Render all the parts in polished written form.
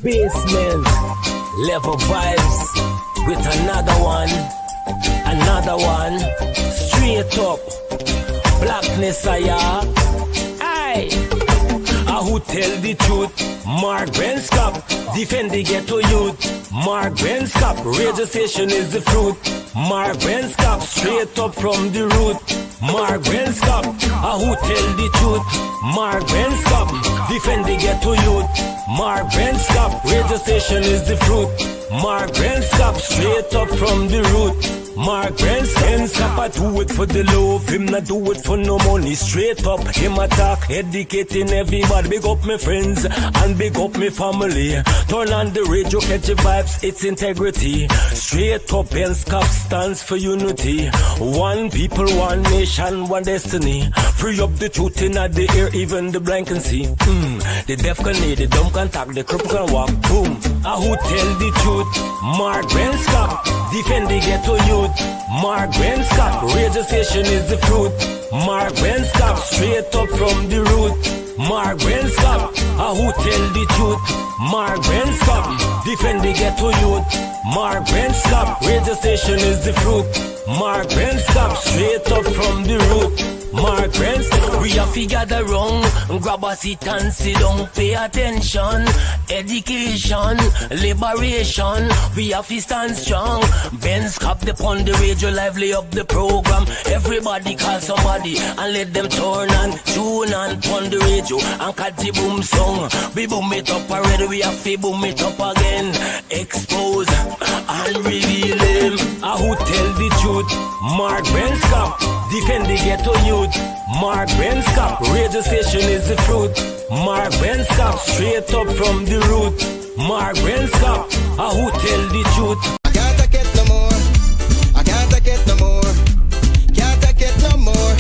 basement. Level vibes with another one. Straight up. Blackness, aye. Who tell the truth? Mark Benskop, defend the ghetto youth. Mark Benskop, radio station is the fruit. Mark Benskop, straight up from the root. Mark Benskop, who tell the truth? Mark Benskop, defend the ghetto youth. Mark Benskop, radio station is the fruit. Mark Benskop, straight up from the root. Mark Benskop, I do it for the love, him not do it for no money. Straight up, him attack, educating everybody. Big up my friends and big up my family. Turn on the radio, catch the vibes, it's integrity. Straight up, Benskop stands for unity. One people, one nation, one destiny. Free up the truth in the air, even the blind can see. The deaf can hear, the dumb can talk, the cripple can walk. Boom. Who tell the truth? Mark Benskop, defend the ghetto youth. Mark Benskop, radio station is the fruit. Mark Benskop, straight up from the root. Mark Benskop, who tell the truth? Mark Benskop, defend the ghetto youth. Mark Benskop, radio station is the fruit. Mark Benskop, straight up from the root. Mark Benskop, we have to gather wrong, grab a seat and sit down, pay attention. Education, liberation, we have to stand strong. Benskop upon the radio, lively up the program. Everybody call somebody and let them turn and tune and pon the radio and catch the boom song. We boom it up already, we have to boom it up again. Expose and reveal him. Who tell the truth? Mark Benskop, defend the ghetto youth. Mark Benskop, radio station is the fruit. Mark Benskop, straight up from the root. Mark Benskop, who tell the truth? I can't take it no more. I can't take it no more. Can't take it no more.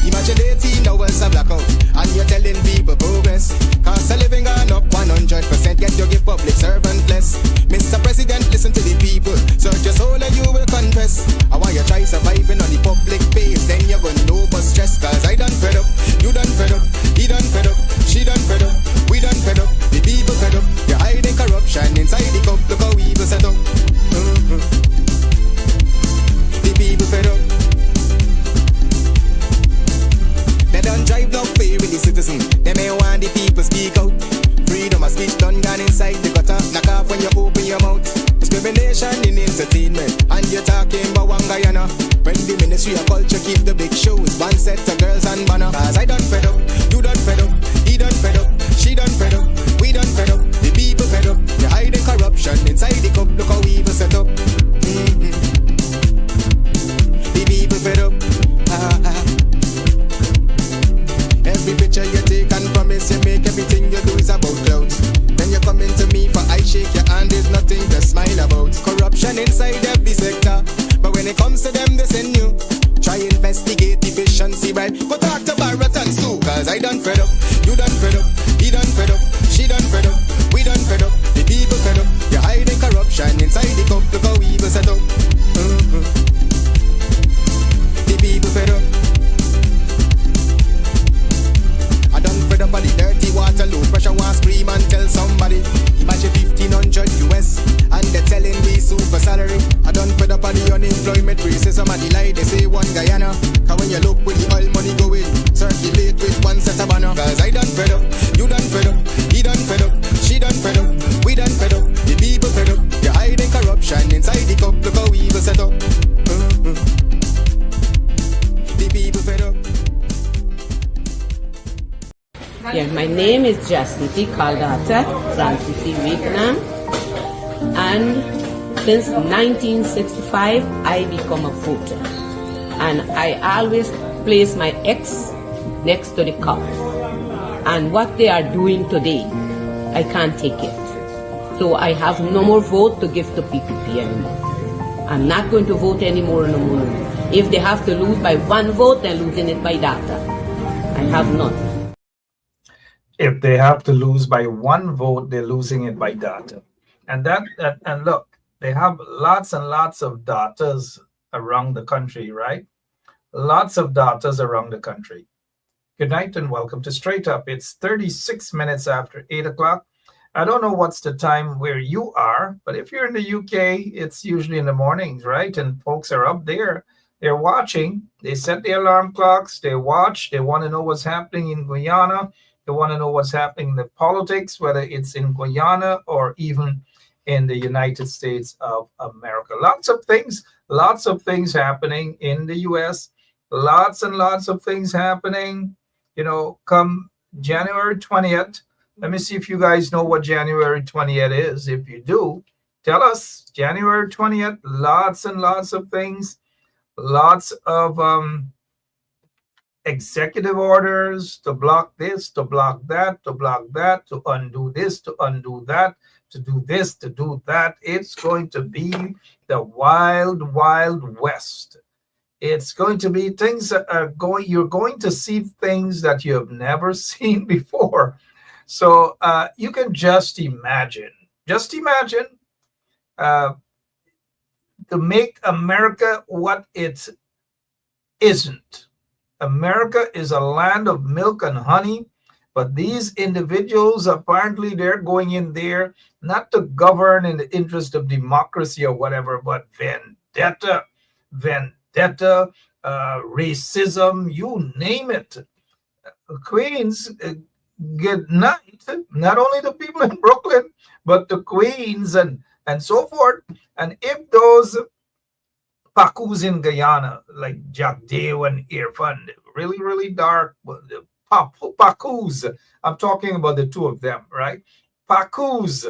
Imagine 18 hours of blackout and you're telling people progress. Cost of living gone up 100%. Get your give public servant less. Mr. President, listen to the people. Search your soul and you will confess. I want you try surviving on the public base. Then you're gonna know but stress. Cause I done fed up. You done fed up. He done fed up. She done fed up. We done fed up. The people fed up. You're hiding corruption inside the cup. Look how evil set up. The people fed up. They done drive no fair with the citizen. They may want the people speak out. Freedom of speech done gone inside the gutter. Knock off when you open your mouth. Discrimination in entertainment. And you're talking about one Guyana. When the Ministry of Culture keep the big shows. One set of girls and banner. Cause I done fed up. You done fed up. He done fed up. She done fed up. We done fed up. The people fed up. You're hiding corruption inside the cup. Look how evil set up. The people fed up. Every picture you take and promise you make, everything you do is about clouds. Then you come into me for I shake your hand, there's nothing to smile about. Corruption inside every sector, but when it comes to them they send you. Try investigate efficiency, right? Go talk to Baratans too, cause I done fed up. You done fed up, he done fed up, she done fed up, we done fed up, the people fed up. You're hiding corruption inside the cup, look how evil set up. The people fed up. I done fed up on the dirty water, low pressure, want scream and tell somebody. Imagine 1500 US and they're telling me super salary. I done fed up on the unemployment racism and the lie they say one Guyana. Cause when you look with the oil money going, circulate with one set of banner. Cause I done fed up, you done fed up, he done fed up, she done fed up, we done fed up, the people fed up. You're hiding corruption inside the cup, look how evil set up. The people fed up. Yeah, my name is Jasniti Kaldata Francis Vietnam, and since 1965 I become a voter, and I always place my X next to the cup, and what they are doing today I can't take it, so I have no more vote to give to PPP anymore. I'm not going to vote anymore no more. If they have to lose by one vote, they're losing it by data. I have none. If they have to lose by one vote, they're losing it by data. And and look, they have lots and lots of datas around the country, right? Lots of datas around the country. Good night and welcome to Straight Up. It's 36 minutes after 8 o'clock. I don't know what's the time where you are, but if you're in the UK, it's usually in the mornings, right? And folks are up there. They're watching. They set the alarm clocks. They watch. They want to know what's happening in Guyana. They want to know what's happening in the politics, whether it's in Guyana or even in the United States of America. Lots of things happening in the US. Lots and lots of things happening, come January 20th. Let me see if you guys know what January 20th is. If you do, tell us. January 20th, lots and lots of things, lots of executive orders to block this, to block that, to block that, to undo this, to undo that, to do this, to do that. It's going to be the wild, wild west. It's going to be things that you're going to see things that you have never seen before. So you can just imagine to make America what it isn't. America is a land of milk and honey, but these individuals, apparently they're going in there not to govern in the interest of democracy or whatever, but vendetta, racism, you name it. Queens, good night, not only the people in Brooklyn, but the Queens and so forth. And if those Pakus in Guyana, like Jack Dale and Irfan, really, really dark, Pakus, I'm talking about the two of them, right? Pakus,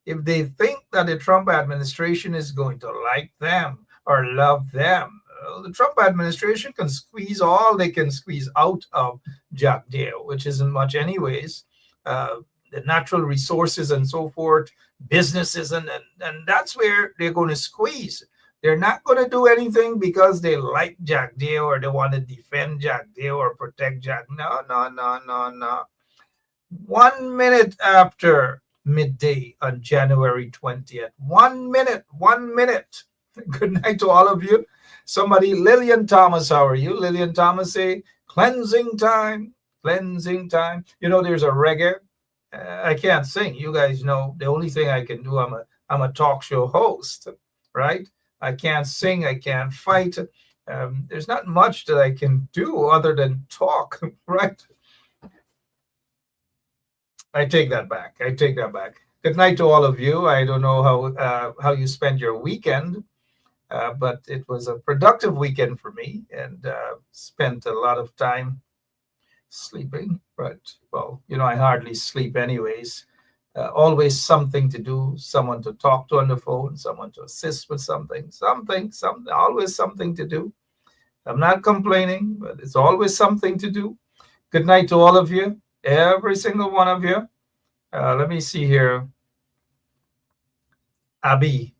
if they think that the Trump administration is going to like them or love them, the Trump administration can squeeze all they can squeeze out of Jack Dale, which isn't much anyways. The natural resources and so forth, businesses, and that's where they're going to squeeze. They're not going to do anything because they like Jack Dale or they want to defend Jack Dale or protect Jack. No. 1 minute after midday on January 20th. 1 minute. Good night to all of you. Somebody, Lillian Thomas, how are you? Lillian Thomas say, cleansing time. There's a reggae. I can't sing. You guys know the only thing I can do, I'm a talk show host, right? I can't sing. I can't fight. There's not much that I can do other than talk, right? I take that back. Good night to all of you. I don't know how you spent your weekend, but it was a productive weekend for me, and spent a lot of time sleeping. But I hardly sleep anyways. Always something to do, someone to talk to on the phone, someone to assist with something, always something to do. I'm not complaining, but it's always something to do. Good night to all of you, every single one of you. Let me see here. Abby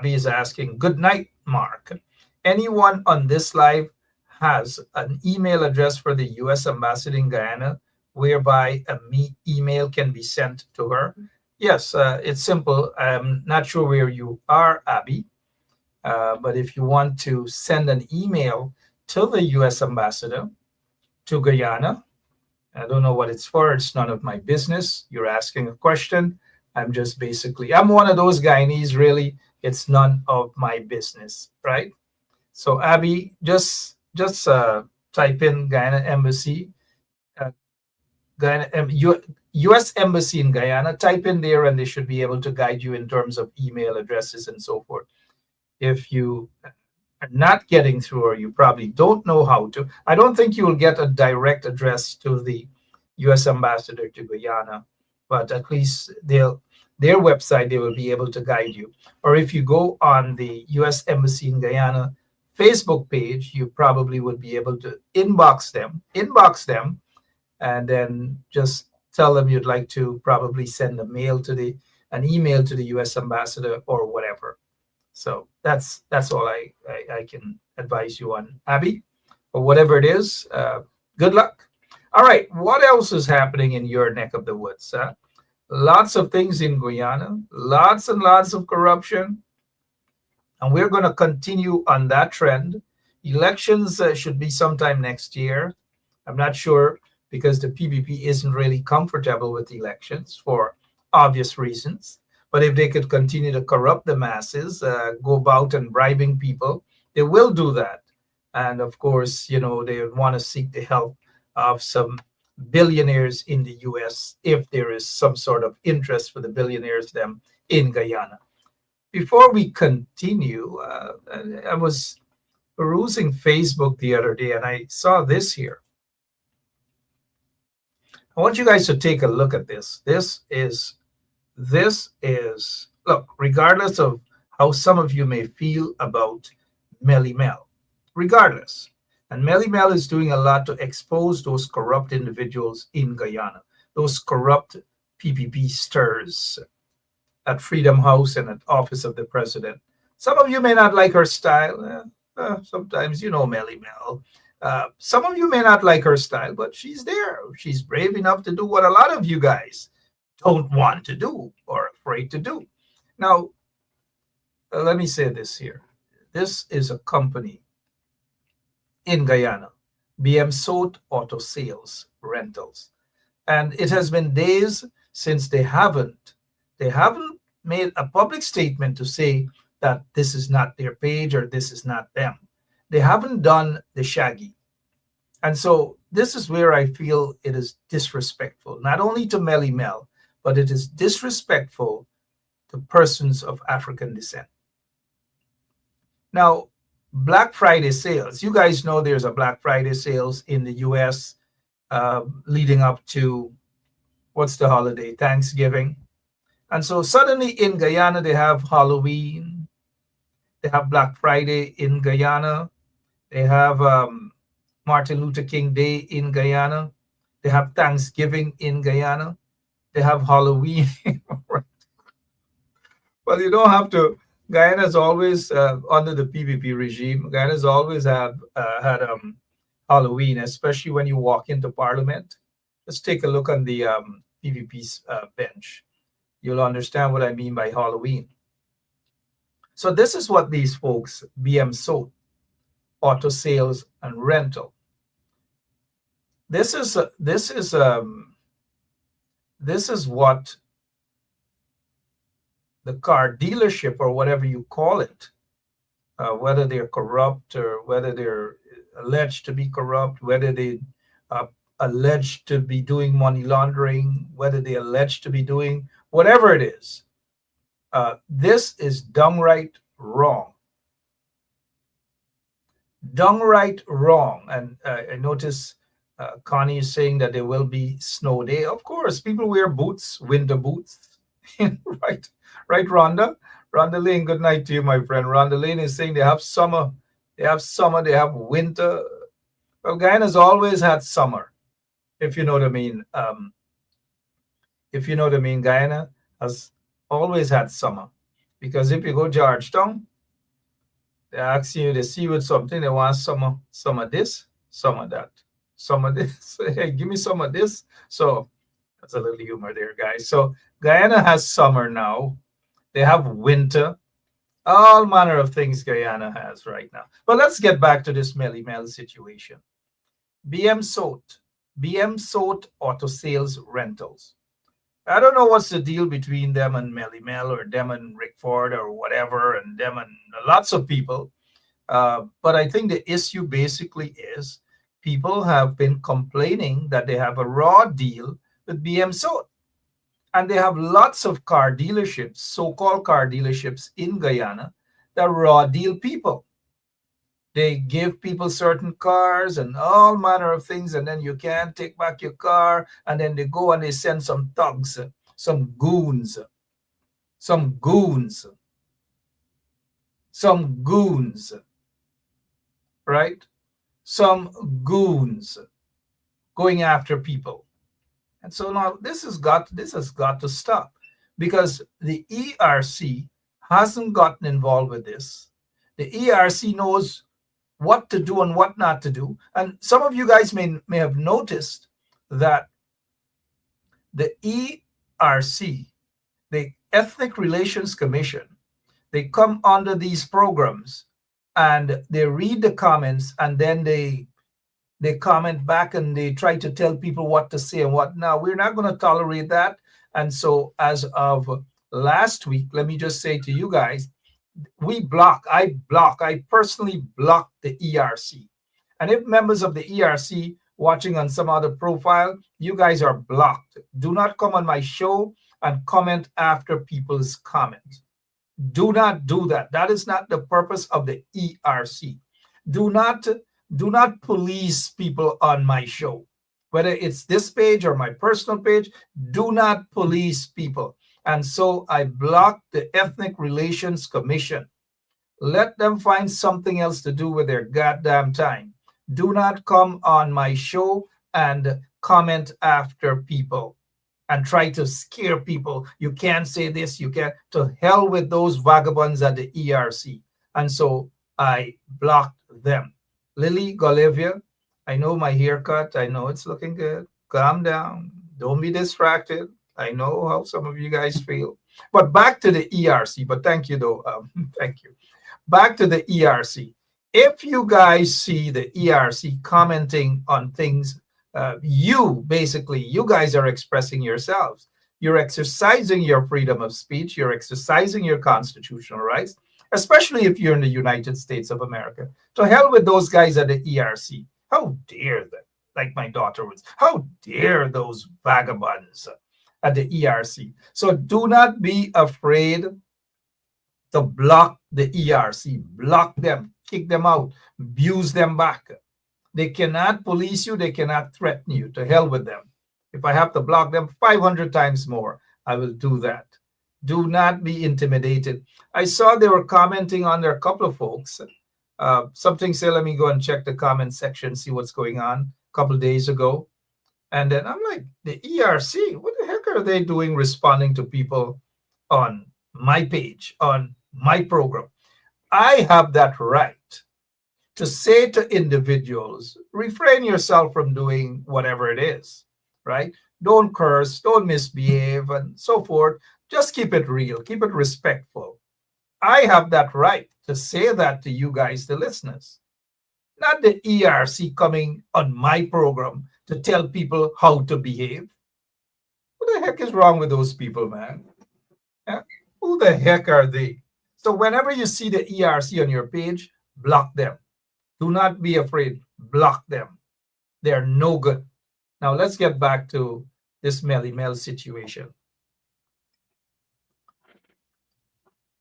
is asking, good night, Mark. Anyone on this live has an email address for the U.S. Ambassador in Guyana whereby email can be sent to her? Yes, it's simple. I'm not sure where you are, Abby, but if you want to send an email to the U.S. Ambassador to Guyana, I don't know what it's for. It's none of my business. You're asking a question. I'm one of those Guyanese, really. It's none of my business, right? So Abby, just type in Guyana Embassy, U.S. Embassy in Guyana, type in there and they should be able to guide you in terms of email addresses and so forth. If you are not getting through or you probably don't know how to, I don't think you will get a direct address to the U.S. Ambassador to Guyana, but at least their website, they will be able to guide you. Or if you go on the U.S. Embassy in Guyana Facebook page, you probably would be able to inbox them, and then just tell them you'd like to probably send an email to the U.S. Ambassador or whatever. So that's all I can advise you on, Abby, or whatever it is. Good luck. All right, what else is happening in your neck of the woods? Lots of things in Guyana, lots and lots of corruption, and we're going to continue on that trend. Elections should be sometime next year. I'm not sure, because the PPP isn't really comfortable with elections for obvious reasons. But if they could continue to corrupt the masses, go about and bribing people, they will do that. And of course, they would want to seek the help of some billionaires in the US if there is some sort of interest for the billionaires them in Guyana. Before we continue, I was perusing Facebook the other day and I saw this here. I want you guys to take a look at this. This is, look, regardless of how some of you may feel about Melly Mel, regardless. And Melly Mel is doing a lot to expose those corrupt individuals in Guyana, those corrupt PPP stirs at Freedom House and at Office of the President. Some of you may not like her style. Sometimes, Melly Mel. Some of you may not like her style, but she's there. She's brave enough to do what a lot of you guys don't want to do or afraid to do. Now, let me say this here. This is a company in Guyana, BM Soat Auto Sales Rentals. And it has been days since they haven't made a public statement to say that this is not their page or this is not them. They haven't done the shaggy. And so this is where I feel it is disrespectful, not only to Melly Mel, but it is disrespectful to persons of African descent. Now, Black Friday sales. You guys know there's a Black Friday sales in the US leading up to, what's the holiday? Thanksgiving. And so suddenly in Guyana, they have Halloween. They have Black Friday in Guyana. They have Martin Luther King Day in Guyana. They have Thanksgiving in Guyana. They have Halloween. Well, you don't have to. Guyana's always, under the PPP regime, Guyana's always had Halloween, especially when you walk into Parliament. Let's take a look on the PPP's bench. You'll understand what I mean by Halloween. So this is what these folks, BM Soat, Auto Sales and Rental. This is what the car dealership, or whatever you call it, whether they're corrupt or whether they're alleged to be corrupt, whether they alleged to be doing money laundering, whether they alleged to be doing whatever it is, this is downright wrong. Downright wrong. And I notice Connie is saying that there will be snow day. Of course, people wear boots, winter boots. Right, Rhonda? Rhonda Lane, good night to you, my friend. Rhonda Lane is saying they have summer, they have winter. Well, Guyana's always had summer, if you know what I mean. If you know what I mean, Guyana has always had summer. Because if you go Georgetown, they ask you, they see you with something, they want some of this, some of that, some of this. Hey, give me some of this. So that's a little humor there, guys. So Guyana has summer now. They have winter. All manner of things Guyana has right now. But let's get back to this Melly Mel situation. BM Soat Auto Sales Rentals. I don't know what's the deal between them and Melly Mel, or them and Rick Ford, or whatever, and them and lots of people. But I think the issue basically is people have been complaining that they have a raw deal with BM Soat. And they have lots of car dealerships, so-called car dealerships in Guyana, that raw deal people. They give people certain cars and all manner of things, and then you can't take back your car, and then they go and they send some thugs, some goons, right? Some goons going after people. And so now this has got to stop, because the ERC hasn't gotten involved with this. The ERC knows what to do and what not to do. And some of you guys may have noticed that the ERC, the Ethnic Relations Commission, they come under these programs and they read the comments, and then they comment back and they try to tell people what to say and what. Now, we're not going to tolerate that. And so as of last week, let me just say to you guys, I personally blocked the ERC. And if members of the ERC watching on some other profile, you guys are blocked. Do not come on my show and comment after people's comments. Do not do that. That is not the purpose of the ERC. Do not police people on my show. Whether it's this page or my personal page, do not police people. And so I blocked the Ethnic Relations Commission. Let them find something else to do with their goddamn time. Do not come on my show and comment after people and try to scare people. You can't say this, you can't. To hell with those vagabonds at the ERC. And so I blocked them. Lily Golivia, I know my haircut. I know it's looking good. Calm down. Don't be distracted. I know how some of you guys feel. But back to the ERC. But thank you, though. Thank you. Back to the ERC. If you guys see the ERC commenting on things, you guys are expressing yourselves. You're exercising your freedom of speech. You're exercising your constitutional rights, especially if you're in the United States of America. To hell with those guys at the ERC. How dare them? Like my daughter was. How dare those vagabonds at the ERC? So do not be afraid to block the ERC. Block them. Kick them out. Abuse them back. They cannot police you. They cannot threaten you. To hell with them. If I have to block them 500 times more, I will do that. Do not be intimidated. I saw they were commenting on there, a couple of folks. Something said, let me go and check the comment section, see what's going on a couple of days ago. And then I'm like, the ERC, what the heck are they doing responding to people on my page, on my program? I have that right to say to individuals, refrain yourself from doing whatever it is, right? Don't curse, don't misbehave, and so forth. Just keep it real, keep it respectful. I have that right to say that to you guys, the listeners. Not the ERC coming on my program to tell people how to behave. What the heck is wrong with those people, man? Yeah? Who the heck are they? So whenever you see the ERC on your page, block them. Do not be afraid. Block them. They are no good. Now let's get back to this Melly Mel situation.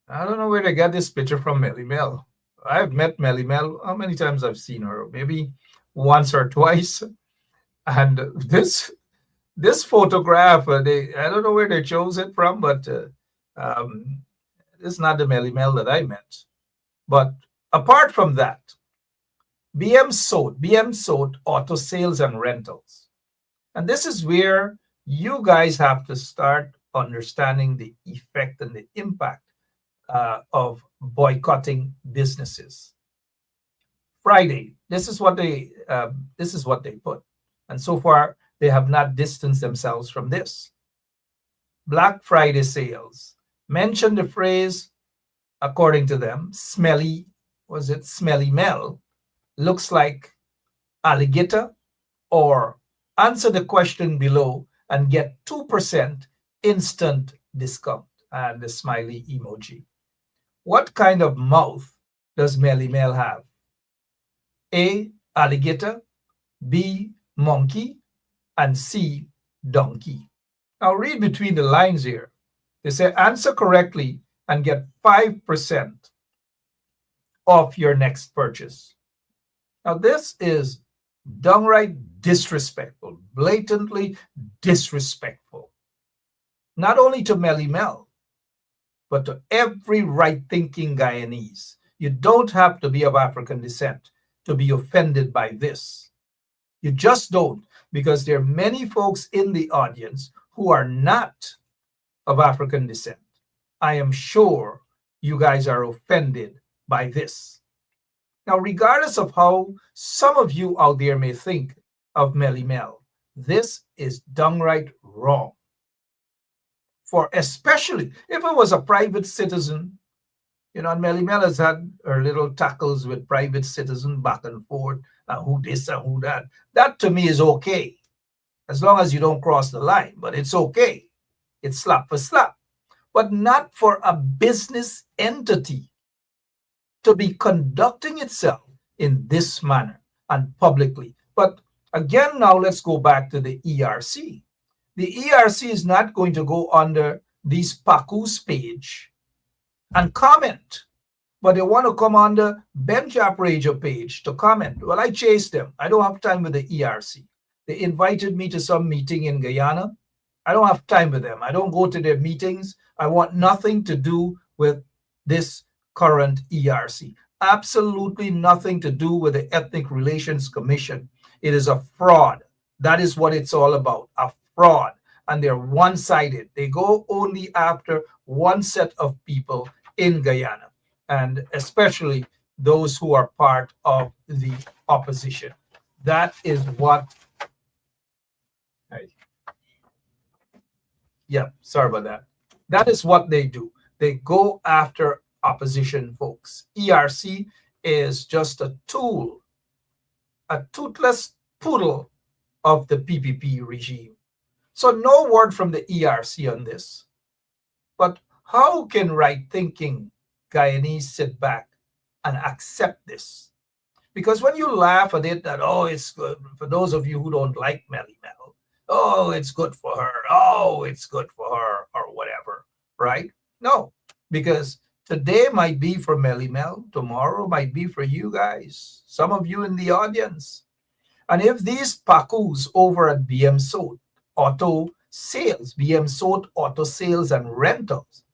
I don't know where they got this picture from Melly Mel. I've met Melly Mel. How many times I've seen her? Maybe once or twice. And this photograph, I don't know where they chose it from, but it's not the Melly Mel that I met. But apart from that, BM Sold auto sales and rentals. And this is where you guys have to start understanding the effect and the impact of boycotting businesses. Friday, this is what they put, and so far they have not distanced themselves from this. Black Friday sales mentioned the phrase, according to them, smelly Mel looks like alligator, or answer the question below and get 2% instant discount, and the smiley emoji. What kind of mouth does Melly Mel have? A, alligator, B, monkey, and C, donkey. Now read between the lines here. They say answer correctly and get 5% off your next purchase. Now this is downright disrespectful, blatantly disrespectful. Not only to Melly Mel, but to every right-thinking Guyanese. You don't have to be of African descent to be offended by this. You just don't, because there are many folks in the audience who are not of African descent. I am sure you guys are offended by this. Now, regardless of how some of you out there may think of Melly Mel, this is downright wrong. For especially if it was a private citizen, and Melly Mel has had her little tackles with private citizen back and forth, who this and who that. That to me is okay, as long as you don't cross the line, but it's okay. It's slap for slap, but not for a business entity to be conducting itself in this manner and publicly. But again, now let's go back to the ERC. The ERC is not going to go under these PACU's page and comment, but they want to come under Benjap Radio page to comment. Well, I chased them. I don't have time with the ERC. They invited me to some meeting in Guyana. I don't have time with them. I don't go to their meetings. I want nothing to do with this current ERC. Absolutely nothing to do with the Ethnic Relations Commission. It is a fraud. That is what it's all about, a fraud. And they're one-sided. They go only after one set of people in Guyana, and especially those who are part of the opposition. That is what, yeah, sorry about that. That is what they do. They go after opposition folks. ERC is just a tool, a toothless poodle of the PPP regime. So no word from the ERC on this. But how can right-thinking Guyanese sit back and accept this? Because when you laugh at it, that, oh, it's good, for those of you who don't like Melly Mel, oh, it's good for her, oh, it's good for her, or whatever, right? No, because today might be for Melly Mel, tomorrow might be for you guys, some of you in the audience. And if these PACUs over at BM Soot Auto Sales, BM Soot Auto Sales and Rentals,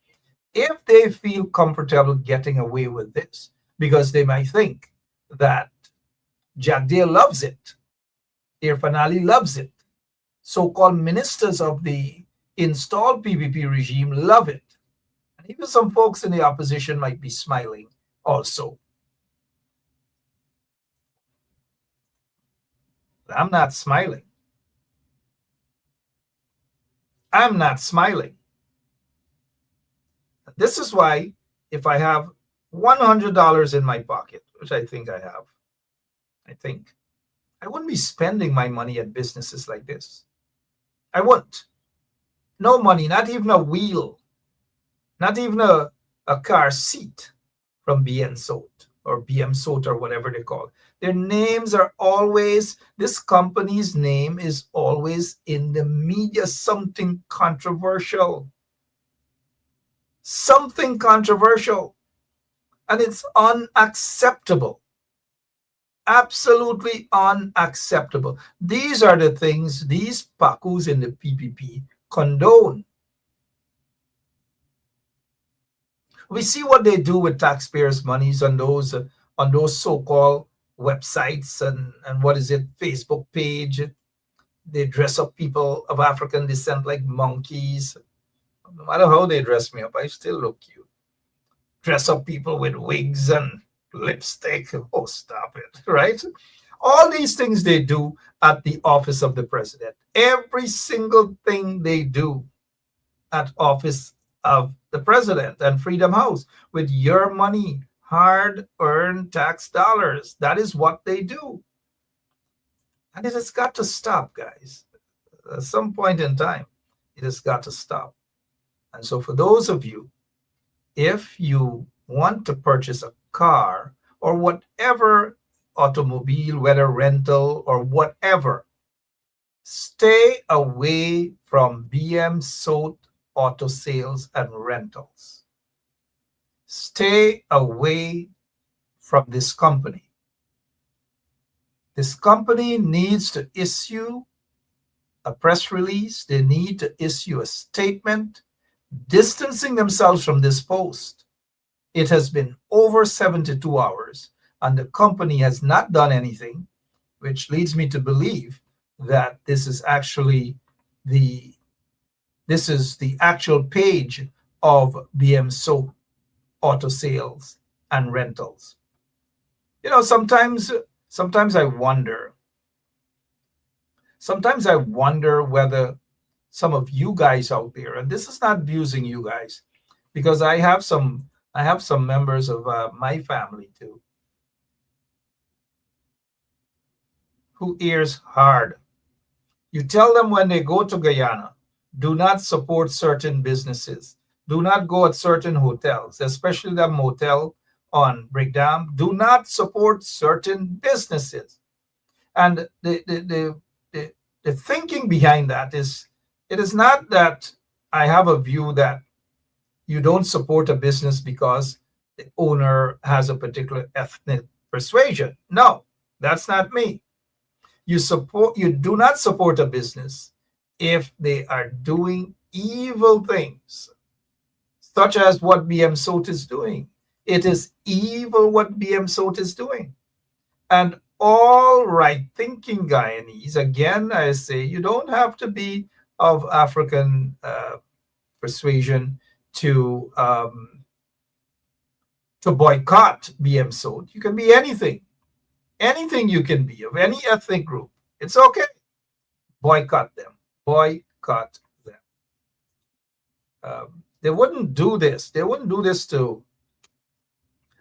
if they feel comfortable getting away with this, because they might think that Jagdeo loves it, Irfan Ali loves it, so-called ministers of the installed PPP regime love it, and even some folks in the opposition might be smiling also. I'm not smiling. I'm not smiling. This is why if I have $100 in my pocket, which I think I have, I wouldn't be spending my money at businesses like this. I wouldn't. No money, not even a wheel, not even a car seat from BM Soot or BM Soot or whatever they call it. Their names are always, this company's name is always in the media, something controversial. Something controversial. And it's unacceptable. Absolutely unacceptable. These are the things these PACUs in the PPP condone. We see what they do with taxpayers' monies on those so-called websites and what is it, Facebook page. They dress up people of African descent like monkeys. No matter how they dress me up, I still look cute. Dress up people with wigs and lipstick. Oh, stop it, right? All these things they do at the office of the president. Every single thing they do at office of the president and Freedom House with your money, hard-earned tax dollars. That is what they do. And it has got to stop, guys. At some point in time, it has got to stop. And so for those of you, if you want to purchase a car or whatever automobile, whether rental or whatever, stay away from BM Soot Auto Sales and Rentals. Stay away from this company. This company needs to issue a press release. They need to issue a statement distancing themselves from this post. It has been over 72 hours and the company has not done anything, which leads me to believe that this is the actual page of BM Soot Auto Sales and Rentals. You know, sometimes I wonder whether some of you guys out there, and this is not abusing you guys, because I have some members of my family too, who ears hard. You tell them when they go to Guyana, Do not support certain businesses. Do not go at certain hotels, especially the motel on Brickdam. Do not support certain businesses. And the thinking behind that is, it is not that I have a view that you don't support a business because the owner has a particular ethnic persuasion. No, that's not me. You do not support a business if they are doing evil things, such as what BM Sot is doing. It is evil what BM Sot is doing. And all right thinking Guyanese, again, I say, you don't have to be of African persuasion to boycott BM Sot. You can be anything. Anything you can be of any ethnic group. It's okay. Boycott them. Boycott them. They wouldn't do this. They wouldn't do this to.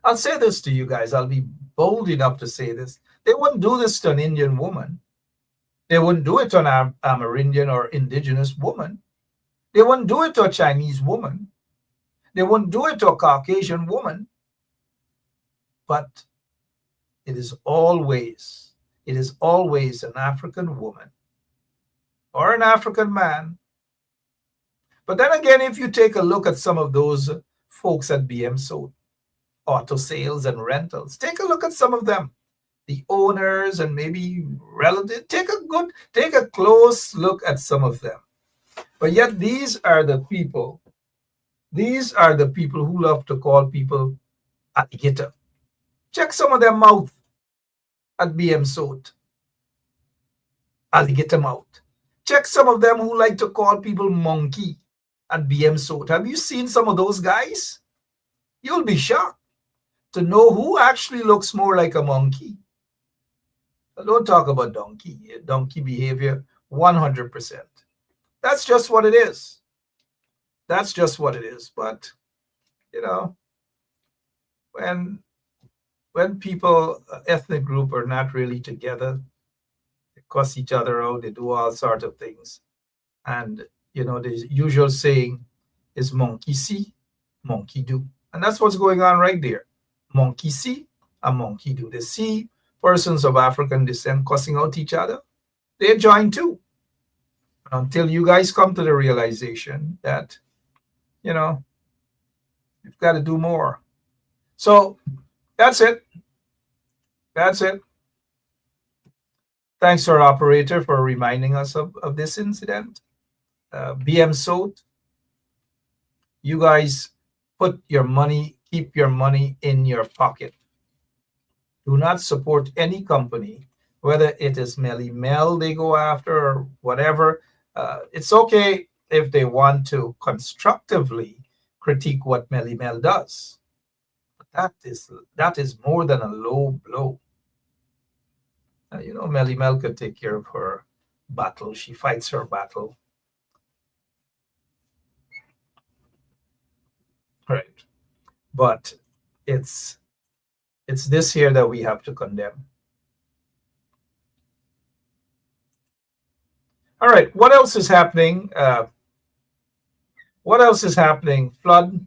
I'll say this to you guys. I'll be bold enough to say this. They wouldn't do this to an Indian woman. They wouldn't do it to an Amerindian or indigenous woman. They wouldn't do it to a Chinese woman. They wouldn't do it to a Caucasian woman. But it is always an African woman or an African man. But then again, if you take a look at some of those folks at BM Sot, auto sales and rentals, take a look at some of them, the owners and maybe relatives. Take a close look at some of them. But yet these are the people who love to call people alligator. Check some of their mouth at BM Sot. Alligator mouth. Check some of them who like to call people monkey at BM Sot. Have you seen some of those guys? You'll be shocked to know who actually looks more like a monkey. Don't talk about donkey behavior 100%. That's just what it is. That's just what it is. But, you know, when people, ethnic group, are not really together, they cuss each other out, they do all sorts of things. And, you know, the usual saying is monkey see, monkey do. And that's what's going on right there. Monkey see, a monkey do. They see persons of African descent cussing out each other. They join too. Until you guys come to the realization that, you know, you've got to do more. So that's it. That's it. Thanks, our operator, for reminding us of this incident. BM Sot, you guys put your money, keep your money in your pocket. Do not support any company, whether it is Melly Mel they go after or whatever. It's okay if they want to constructively critique what Melly Mel does. But that is more than a low blow. You know, Melly Mel could take care of her battle. She fights her battle. Right. But it's this here that we have to condemn. All right, what else is happening? What else is happening? Flood,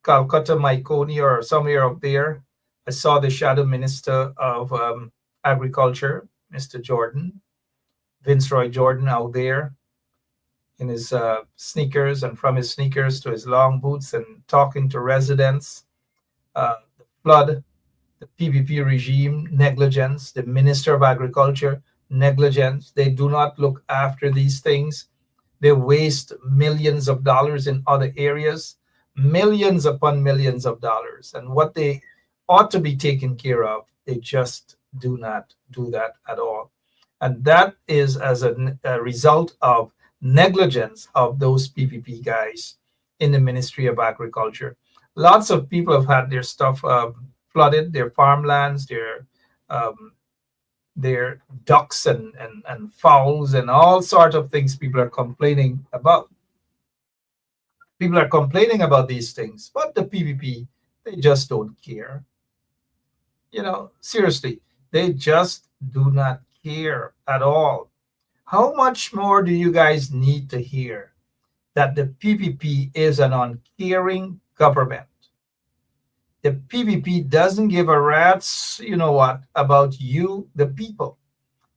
Calcutta, Maikoni, or somewhere up there. I saw the shadow minister of agriculture, Mr. Jordan, Vince Roy Jordan, out there in his sneakers, and from his sneakers to his long boots, and talking to residents. The flood, the PPP regime, negligence, the Minister of Agriculture, negligence. They do not look after these things. They waste millions of dollars in other areas, millions upon millions of dollars. And what they ought to be taken care of, they just do not do that at all. And that is as a result of negligence of those PPP guys in the Ministry of Agriculture. Lots of people have had their stuff flooded, their farmlands, their ducks and fowls and all sorts of things people are complaining about. People are complaining about these things, but the PPP, they just don't care. You know, seriously, they just do not care at all. How much more do you guys need to hear that the PPP is an uncaring government. The PPP doesn't give a rat's, you know what, about you, the people,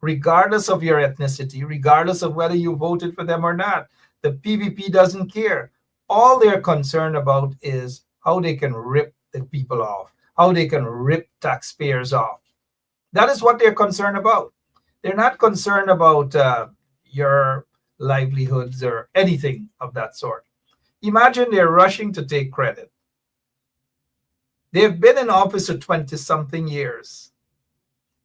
regardless of your ethnicity, regardless of whether you voted for them or not. The PPP doesn't care. All they're concerned about is how they can rip the people off, how they can rip taxpayers off. That is what they're concerned about. They're not concerned about your livelihoods or anything of that sort. Imagine they're rushing to take credit. They've been in office for 20 something years.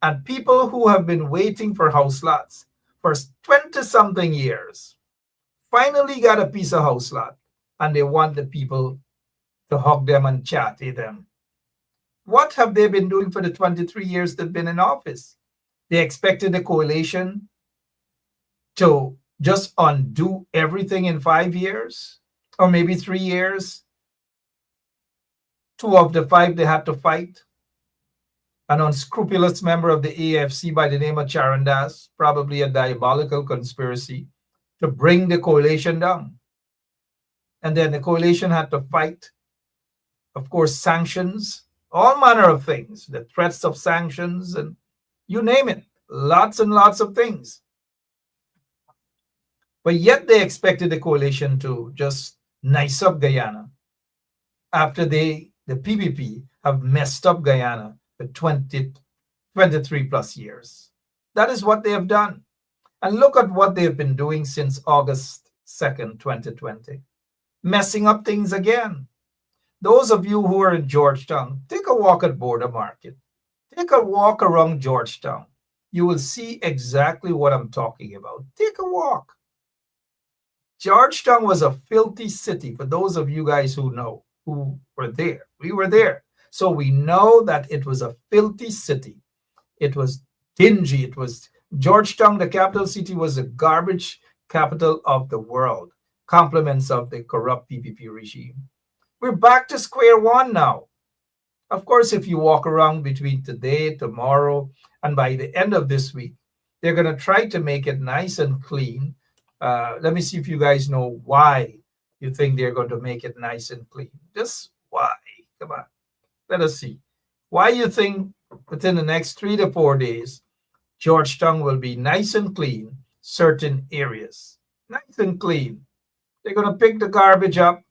And people who have been waiting for house lots for 20 something years finally got a piece of house lot, and they want the people to hug them and chatty them. What have they been doing for the 23 years they've been in office? They expected the coalition to just undo everything in 5 years, or maybe 3 years. 2 of the 5 they had to fight. An unscrupulous member of the AFC by the name of Charandas, probably a diabolical conspiracy to bring the coalition down. And then the coalition had to fight, of course, sanctions, all manner of things, the threats of sanctions, and you name it, lots and lots of things. But yet they expected the coalition to just nice up Guyana after the PPP have messed up Guyana for 23 plus years. That is what they have done. And look at what they've been doing since August 2nd, 2020. Messing up things again. Those of you who are in Georgetown, take a walk at Border Market. Take a walk around Georgetown. You will see exactly what I'm talking about. Take a walk. Georgetown was a filthy city, for those of you guys who know, who were there. We were there. So we know that it was a filthy city. It was dingy. It was Georgetown, the capital city, was the garbage capital of the world. Compliments of the corrupt PPP regime. We're back to square one now. Of course, if you walk around between today, tomorrow, and by the end of this week, they're going to try to make it nice and clean. Let me see if you guys know why you think they're going to make it nice and clean. Just why? Come on. Let us see. Why you think within the next 3 to 4 days, Georgetown will be nice and clean, certain areas. Nice and clean. They're going to pick the garbage up.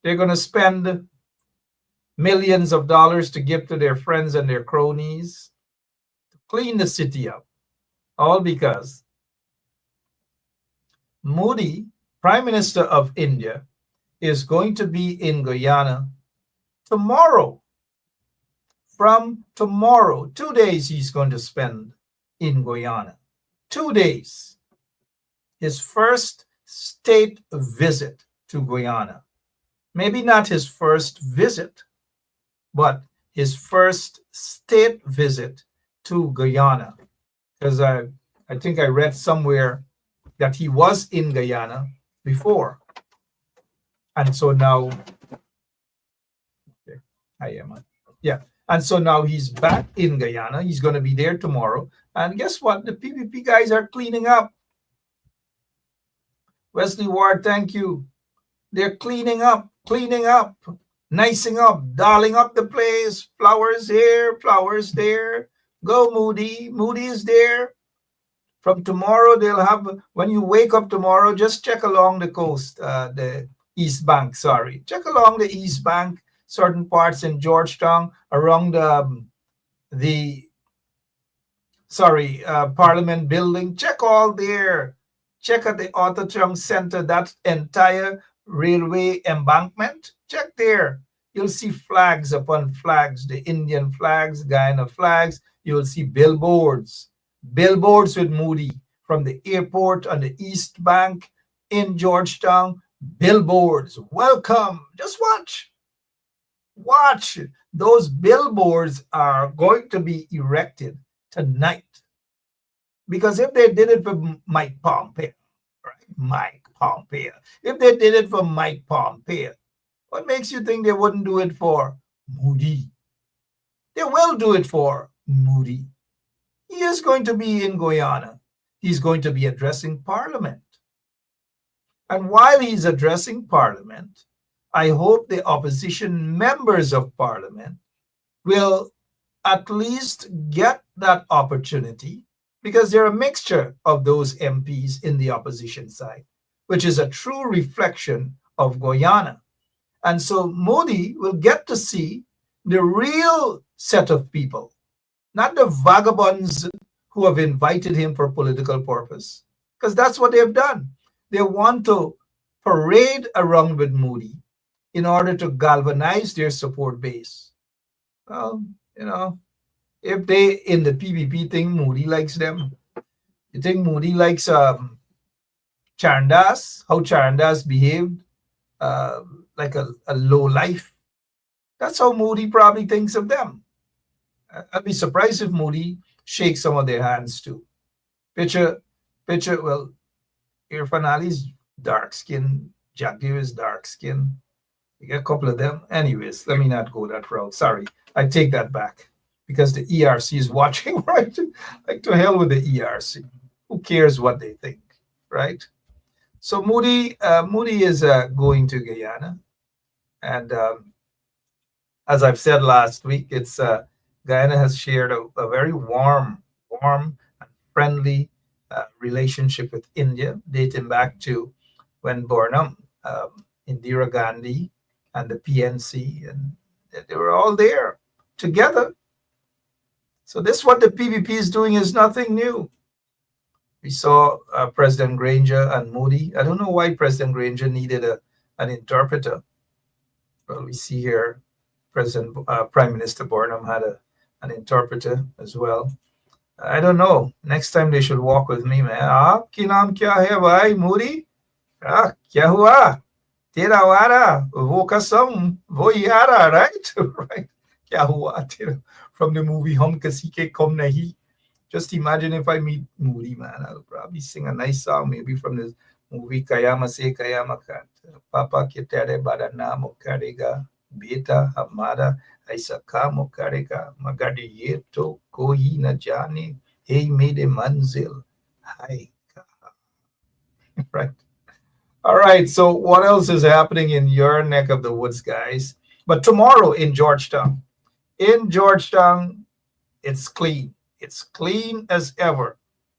They're going to spend millions of dollars to give to their friends and their cronies to clean the city up. All because Modi, Prime Minister of India, is going to be in Guyana tomorrow. From tomorrow, 2 days he's going to spend in Guyana. 2 days. His first state visit to Guyana. Maybe not his first visit, but his first state visit to Guyana. Because I think I read somewhere that he was in Guyana before. And so now, okay, and so now he's back in Guyana. He's going to be there tomorrow. And guess what? The PPP guys are cleaning up. Wesley Ward, thank you. They're cleaning up, nicing up, dolling up the place. Flowers here, flowers there. Go, Moody. Moody is there. From tomorrow, they'll have, when you wake up tomorrow, just check along the coast, the East Bank, sorry. Check along the East Bank, certain parts in Georgetown, around the Parliament building. Check all there. Check at the Autotron Center, that entire railway embankment. Check there. You'll see flags upon flags, the Indian flags, Guyana flags. You'll see billboards with Moody from the airport on the East Bank in Georgetown. Billboards, welcome. Just watch. Those billboards are going to be erected tonight. Because if they did it for Mike Pompeo, if they did it for Mike Pompeo, what makes you think they wouldn't do it for Moody? They will do it for Moody. He is going to be in Guyana. He's going to be addressing Parliament. And while he's addressing Parliament, I hope the opposition members of Parliament will at least get that opportunity, because they're a mixture of those MPs in the opposition side, which is a true reflection of Guyana. And so Modi will get to see the real set of people, not the vagabonds who have invited him for political purpose, because that's what they've done. They want to parade around with Modi in order to galvanize their support base. Well, if they in the PPP thing, Modi likes them. You think Modi likes Charandas? How Charandas behaved, like a low life? That's how Modi probably thinks of them. I'd be surprised if Modi shakes some of their hands too. Picture. Well, Irfan Ali's dark skin, Jagdev is dark skin. You get a couple of them. Anyways, let me not go that route. Sorry, I take that back, because the ERC is watching, right? Like, to hell with the ERC. Who cares what they think, right? So Modi is going to Guyana, and as I've said last week, it's Guyana has shared a very warm and friendly relationship with India, dating back to when Burnham, Indira Gandhi, and the PNC, and they were all there together. So this, what the PPP is doing, is nothing new. We saw President Granger and Modi. I don't know why President Granger needed an interpreter. Well, we see here Prime Minister Burnham had an interpreter as well. I don't know. Next time they should walk with me, man. Aapki naam kya hai, bhai? Modi? Kya hua? Tera wara, wo kasam, wo yara, right? Right? Kya hua tera? From the movie Hum Kasi Ke Kam Nahi. Just imagine if I meet Modi, man. I'll probably sing a nice song, maybe from this movie Kayama Se Kayama Kat. Papa ke tere bada naam karega, beta hamara aisa kaam karega, magar ye to koi na jane, hey mere manzil, hai kaha. Right. All right. So what else is happening in your neck of the woods, guys? But tomorrow in Georgetown, it's clean. It's clean as ever.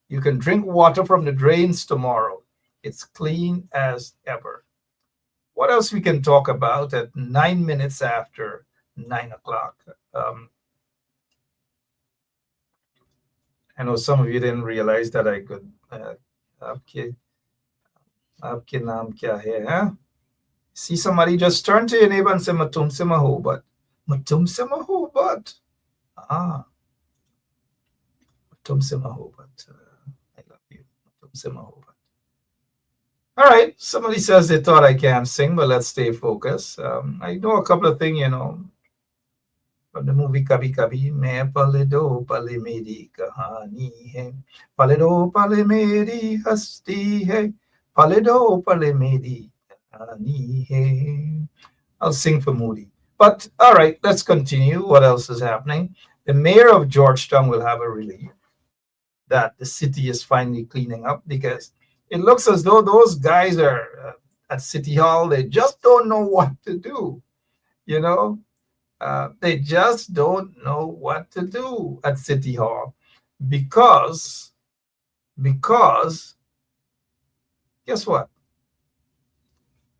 You can drink water from the drains tomorrow. It's clean as ever. What else we can talk about at 9 minutes after 9 o'clock? I know some of you didn't realize that I could. Aapke naam kya hai? Huh? See somebody, just turn to your neighbor and say, Matum se mahobat. Matum se mahobat. Matum se mahobat. I love you. Matum se mahobat. All right. Somebody says they thought I can't sing, but let's stay focused. I know a couple of things, from the movie Kabhi Kabhi. Main pale do pale meri kahani hai. Pale do pale meri hasti hai. Pale do pale meri kahani hai. I'll sing for Moody. But all right, let's continue. What else is happening? The mayor of Georgetown will have a relief that the city is finally cleaning up, because it looks as though those guys are at City Hall. They just don't know what to do. They just don't know what to do at City Hall, because guess what?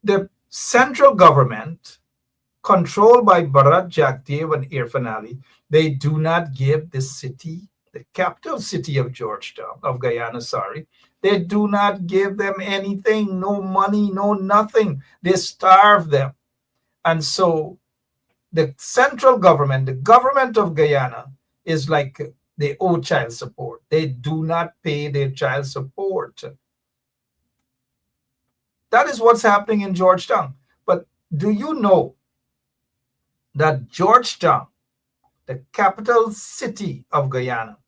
The central government, controlled by Bharat Jagdev and Irfan Ali, they do not give the city, the capital city of Georgetown, of Guyana, they do not give them anything, no money, no nothing. They starve them. And so the central government, the government of Guyana, is like they owe child support. They do not pay their child support. That is what's happening in Georgetown. But do you know that Georgetown, the capital city of Guyana,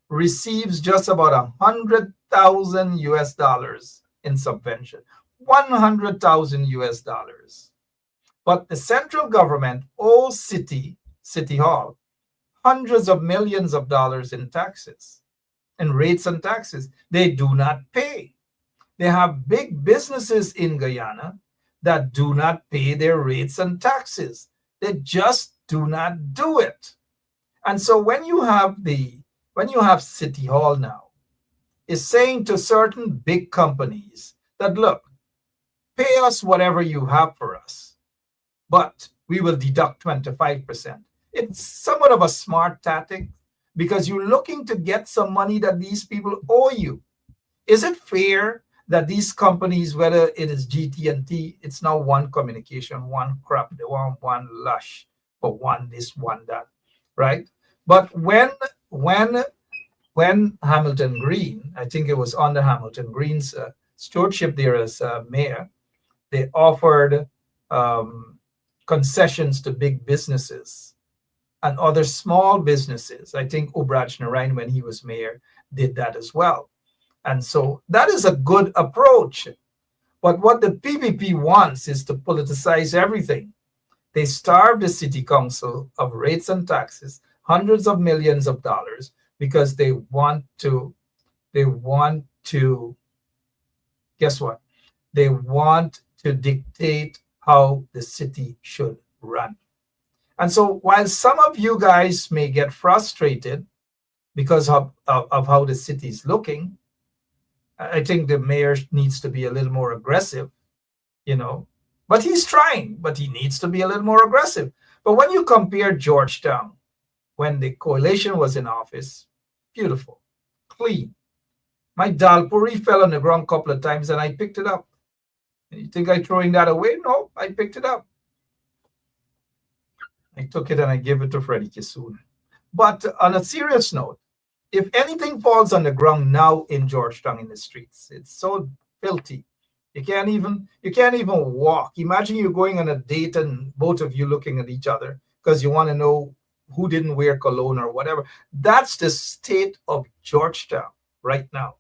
receives just about $100,000 in subvention? $100,000. But the central government owes City Hall hundreds of millions of dollars in taxes, in rates and taxes. They do not pay. They have big businesses in Guyana that do not pay their rates and taxes. They just do not do it. And so when you have City Hall now is saying to certain big companies that, look, pay us whatever you have for us, but we will deduct 25%. It's somewhat of a smart tactic because you're looking to get some money that these people owe you. Is it fair that these companies, whether it is GT&T, it's now one communication, one crap, they want one lush for one this, one that, right? But when Hamilton Green, I think it was under Hamilton Green's stewardship there as mayor, they offered concessions to big businesses and other small businesses. I think Ubraj Narayan, when he was mayor, did that as well. And so that is a good approach. But what the PPP wants is to politicize everything. They starve the city council of rates and taxes, hundreds of millions of dollars, because they want to, guess what? They want to dictate how the city should run. And so while some of you guys may get frustrated because of how the city is looking, I think the mayor needs to be a little more aggressive, but he's trying, but he needs to be a little more aggressive. But when you compare Georgetown, when the coalition was in office, beautiful, clean. My dal puri fell on the ground a couple of times and I picked it up. You think I'm throwing that away? No, I picked it up. I took it and I gave it to Freddie Kisoon. But on a serious note, if anything falls on the ground now in Georgetown in the streets, it's so filthy. You can't even walk. Imagine you're going on a date and both of you looking at each other because you want to know who didn't wear cologne or whatever. That's the state of Georgetown right now.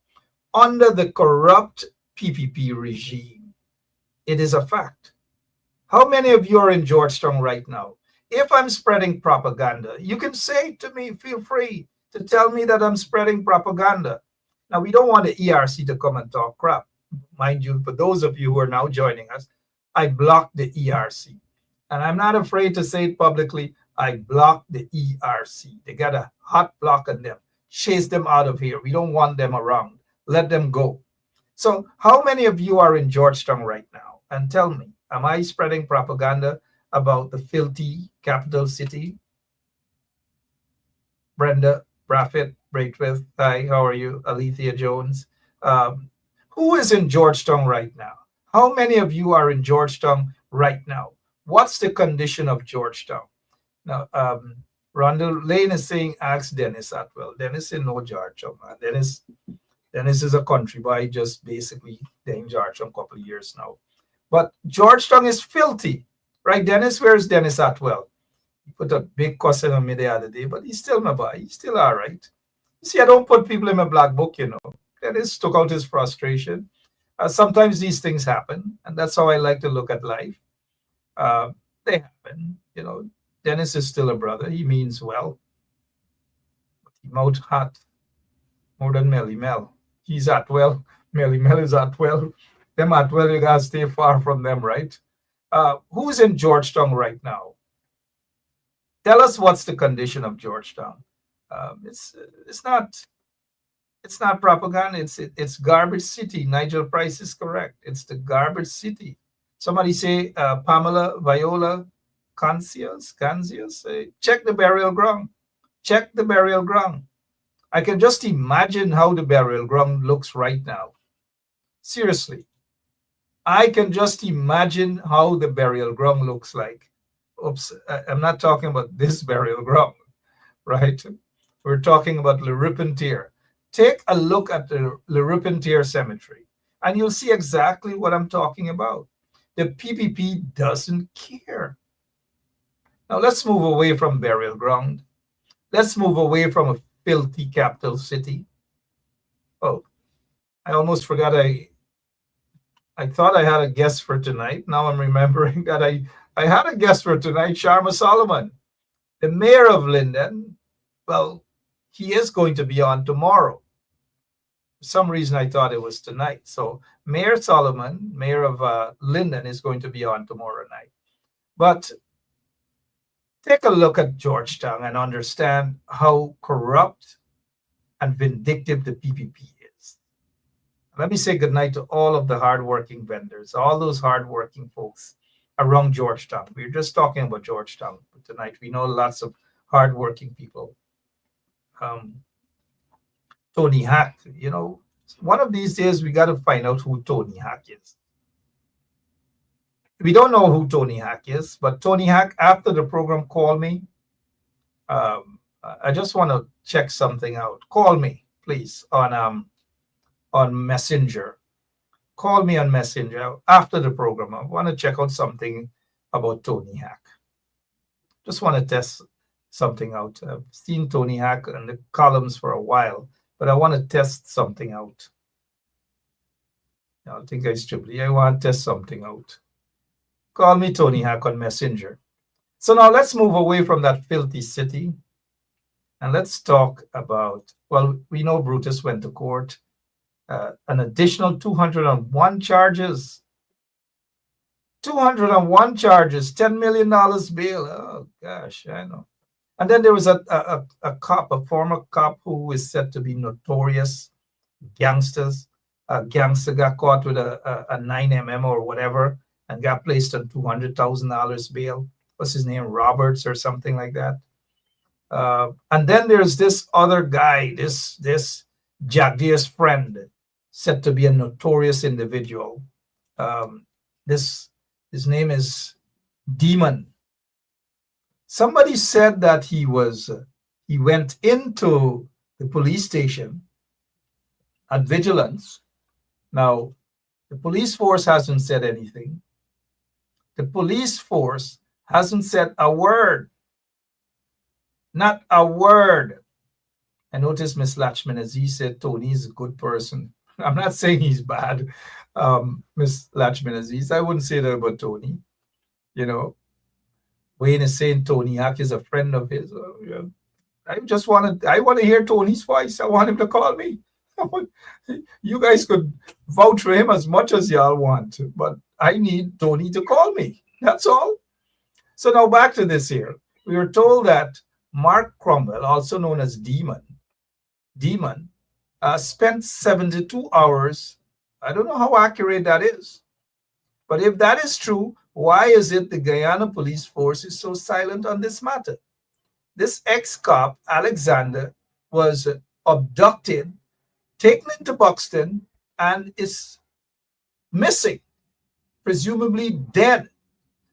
Under the corrupt PPP regime, it is a fact. How many of you are in Georgetown right now? If I'm spreading propaganda, you can say to me, feel free to tell me that I'm spreading propaganda. Now, we don't want the ERC to come and talk crap. Mind you, for those of you who are now joining us, I blocked the ERC. And I'm not afraid to say it publicly. I blocked the ERC. They got a hot block on them. Chase them out of here. We don't want them around. Let them go. So how many of you are in Georgetown right now? And tell me, am I spreading propaganda about the filthy capital city? Brenda, Braffett, Braithwaite, hi, how are you? Alethea Jones. Who is in Georgetown right now? How many of you are in Georgetown right now? What's the condition of Georgetown? Now, Rondell Lane is saying, ask Dennis Atwell. Dennis in no Georgetown. Dennis is a country boy, just basically in Georgetown a couple of years now. But Georgetown is filthy, right, Dennis? Where's Dennis Atwell? He put a big question on me the other day, but he's still my boy. He's still all right. You see, I don't put people in my black book, Dennis took out his frustration. Sometimes these things happen, and that's how I like to look at life. They happen, Dennis is still a brother. He means well. But he mouth hot more than Melly Mel. He's Atwell. Melly Mel is Atwell. Them Atwell, you gotta stay far from them, right? Who's in Georgetown right now? Tell us what's the condition of Georgetown. It's not propaganda. It's garbage city. Nigel Price is correct. It's the garbage city. Somebody say Pamela Viola Cancias. Check the burial ground. Check the burial ground. I can just imagine how the burial ground looks right now. Seriously. I can just imagine how the burial ground looks like. Oops, I'm not talking about this burial ground, right? We're talking about Le Ripentier. Take a look at the Le Ripentier Cemetery, and you'll see exactly what I'm talking about. The PPP doesn't care. Now let's move away from burial ground. Let's move away from a filthy capital city. Oh, I almost forgot I thought I had a guest for tonight. Now I'm remembering that I had a guest for tonight, Sharma Solomon, the mayor of Linden. Well, he is going to be on tomorrow. For some reason, I thought it was tonight. So Mayor Solomon, mayor of Linden, is going to be on tomorrow night. But take a look at Georgetown and understand how corrupt and vindictive the PPP is. Let me say goodnight to all of the hardworking vendors, all those hardworking folks around Georgetown. We're just talking about Georgetown tonight. We know lots of hardworking people. Tony Hack, one of these days we got to find out who Tony Hack is. We don't know who Tony Hack is, but Tony Hack, after the program, called me. I just want to check something out. Call me, please, on Messenger. Call me on Messenger after the program. I want to check out something about Tony Hack. Just want to test something out. I've seen Tony Hack in the columns for a while, but I want to test something out. I think I stupid. I want to test something out. Call me Tony Hack on Messenger. So now let's move away from that filthy city and let's talk about, well, we know Brutus went to court. An additional 201 charges. 201 charges, $10 million bail. Oh, gosh, I know. And then there was a cop, a former cop who is said to be notorious gangsters. A gangster got caught with a 9mm or whatever and got placed on $200,000 bail. What's his name? Roberts or something like that. And then there's this other guy, this Jagdia's friend, said to be a notorious individual. His name is Demon. Somebody said that he went into the police station at vigilance. Now, the police force hasn't said anything. The police force hasn't said a word. Not a word. I noticed Miss Lachman Aziz said Tony's a good person. I'm not saying he's bad, Miss Lachman Aziz. I wouldn't say that about Tony. Wayne is saying Tony Hack is a friend of his. I want to hear Tony's voice. I want him to call me. You guys could vouch for him as much as y'all want, but I need Tony to call me. That's all. So now back to this here. We were told that Mark Cromwell, also known as Demon, spent 72 hours. I don't know how accurate that is. But if that is true, why is it the Guyana police force is so silent on this matter? This ex-cop, Alexander, was abducted, taken into Buxton, and is missing, presumably dead.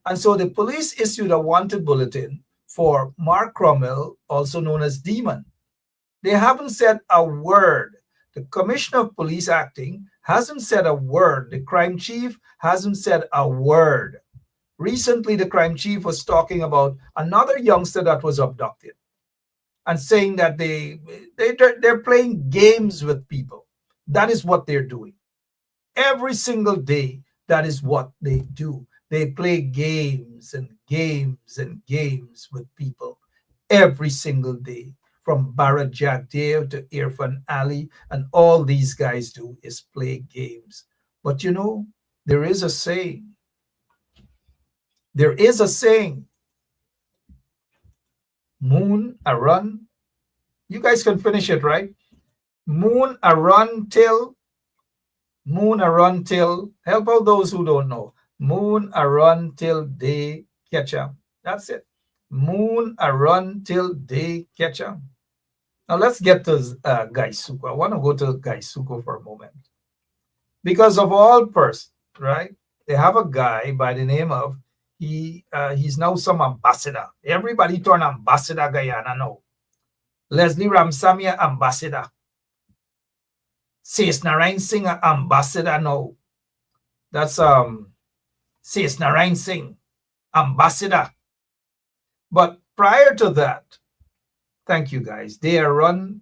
And so the police issued a wanted bulletin for Mark Cromwell, also known as Demon. They haven't said a word. The Commissioner of Police acting hasn't said a word. The crime chief hasn't said a word. Recently, the crime chief was talking about another youngster that was abducted and saying that they're playing games with people. That is what they're doing. Every single day, that is what they do. They play games and games and games with people every single day. From Barra Jagdev to Irfan Ali, and all these guys do is play games. But there is a saying. There is a saying. Moon a run. You guys can finish it, right? Moon a run till. Help out those who don't know. Moon a run till they catch 'em. That's it. Moon a run till they catch 'em. Now let's get to GUKO. I want to go to GUKO for a moment. Because of all persons, right? They have a guy by the name of, he's now some ambassador. Everybody turn ambassador Guyana now. Leslie Ramsamia ambassador. Sis Narain Singh ambassador now. That's Sis Narain Singh ambassador. But prior to that, thank you guys. They are run,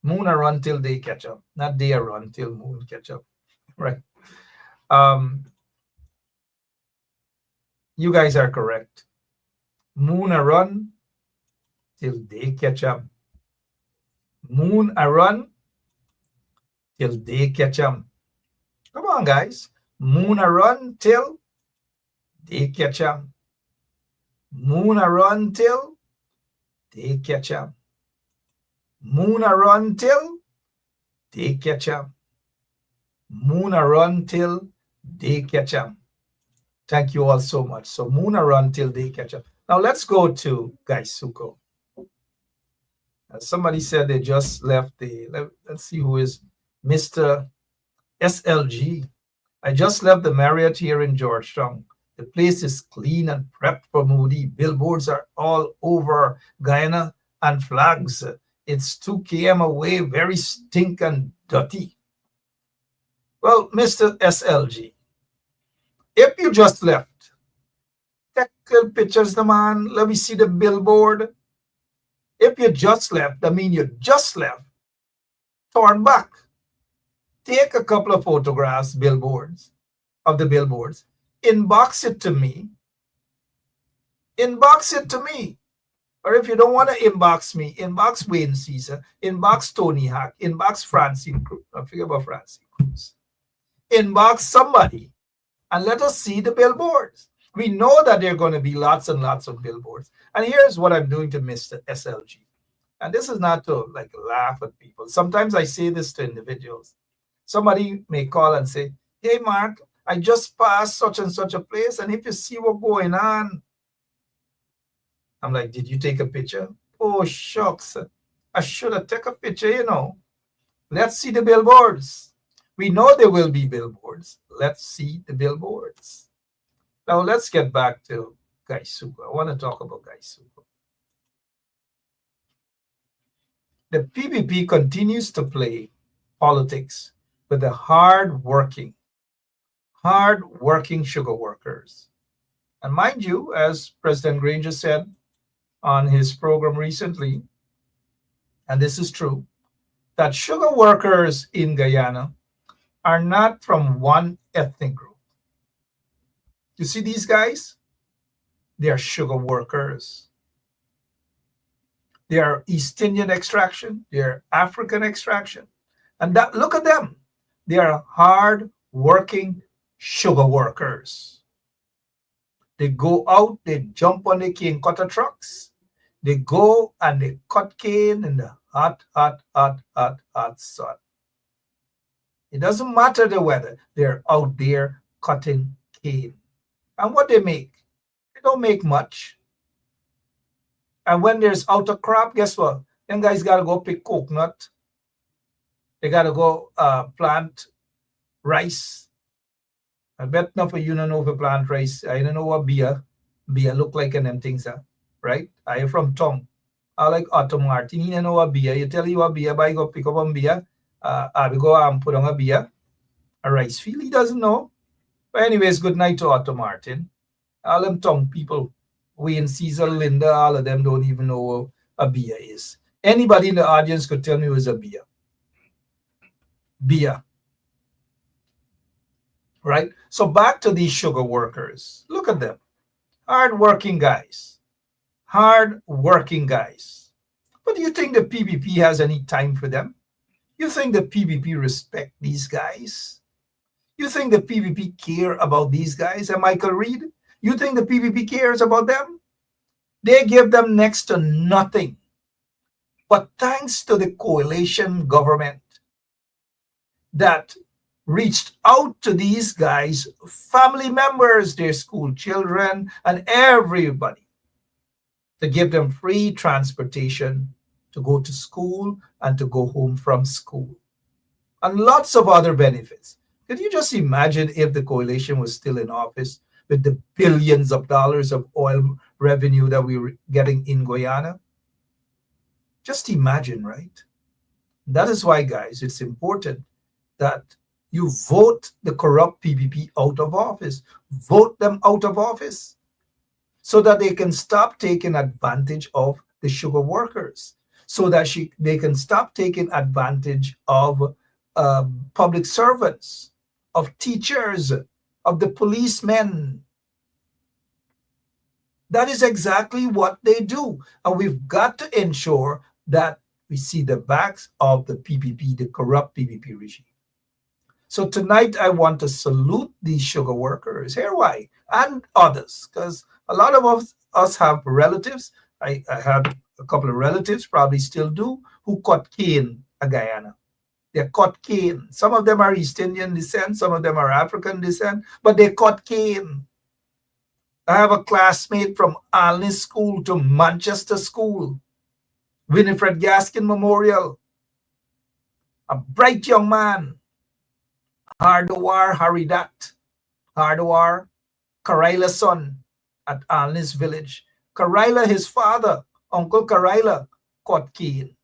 moon are run till they catch up. Not they are run till moon catch up. Right. You guys are correct. Moon a run till they catch up. Moon a run till they catch 'em. Come on, guys. Moon a run till they catch 'em. Moon a run till they catch 'em. Moon a run till they catch 'em. Moon a run till they catch 'em. Thank you all so much. So moon a run till they catch 'em. Now let's go to GUKO. Somebody said they just left let's see who is Mr. SLG. I just left the Marriott here in Georgetown. The place is clean and prepped for Moody. Billboards are all over Guyana and flags. It's 2 km away, very stink and dirty. Well, Mr. SLG, if you just left, take little pictures, the man. Let me see the billboard. If you just left, I mean you just left. Turn back. Take a couple of photographs, of the billboards. Inbox it to me. Inbox it to me. Or if you don't want to inbox me, inbox Wayne Caesar, inbox Tony Hack, inbox Francine Cruz. I forget about Francine Cruz. Inbox somebody and let us see the billboards. We know that there are going to be lots and lots of billboards. And here's what I'm doing to Mr. SLG. And this is not to laugh at people. Sometimes I say this to individuals. Somebody may call and say, hey, Mark, I just passed such and such a place. And if you see what's going on, I'm like, did you take a picture? Oh, shucks. I should have taken a picture, Let's see the billboards. We know there will be billboards. Let's see the billboards. Now, let's get back to GUKO. I want to talk about GUKO. The PPP continues to play politics with the hard-working sugar workers. And mind you, as President Granger said on his program recently, and this is true, that sugar workers in Guyana are not from one ethnic group. You see these guys? They are sugar workers. They are East Indian extraction. They are African extraction. And look at them. They are hard-working sugar workers. They go out, they jump on the cane cutter trucks. They go and they cut cane in the hot sun. It doesn't matter the weather. They're out there cutting cane. And what they make? They don't make much. And when there's out of crop, guess what? Them guys got to go pick coconut. They got to go plant rice. I bet enough of you don't know if you plant rice. I don't know what beer look like and them things are, right? I am from Tom. I like Otto Martin. You don't know what beer. You tell you what beer, but I go pick up on beer. I will go and put on a beer, a rice field. He doesn't know. But anyways, good night to Otto Martin. All them tongue people, Wayne Caesar, Linda, all of them don't even know what a beer is. Anybody in the audience could tell me what is a beer. Beer. Right? So back to these sugar workers. Look at them. Hard-working guys. Hard-working guys. But do you think the PPP has any time for them? You think the PPP respect these guys? You think the PPP care about these guys? And Michael Reed, you think the PPP cares about them? They give them next to nothing. But thanks to the coalition government that reached out to these guys, family members, their school children, and everybody, to give them free transportation to go to school and to go home from school. And lots of other benefits. Could you just imagine if the coalition was still in office with the billions of dollars of oil revenue that we were getting in Guyana? Just imagine, right? That is why, guys, it's important that you vote the corrupt PPP out of office. Vote them out of office so that they can stop taking advantage of the sugar workers, so that they can stop taking advantage of public servants, of teachers, of the policemen. That is exactly what they do. And we've got to ensure that we see the backs of the PPP, the corrupt PPP regime. So tonight I want to salute these sugar workers. Here why? And others, because a lot of us have relatives. I had a couple of relatives, probably still do, who cut cane in Guyana. They cut cane. Some of them are East Indian descent, some of them are African descent, but they cut cane. I have a classmate from Alney School to Manchester School, Winifred Gaskin Memorial, a bright young man, Hardawar Haridat, Hardawar, Karaila's son at Alney's village. Karaila, his father, Uncle Karaila, caught cane.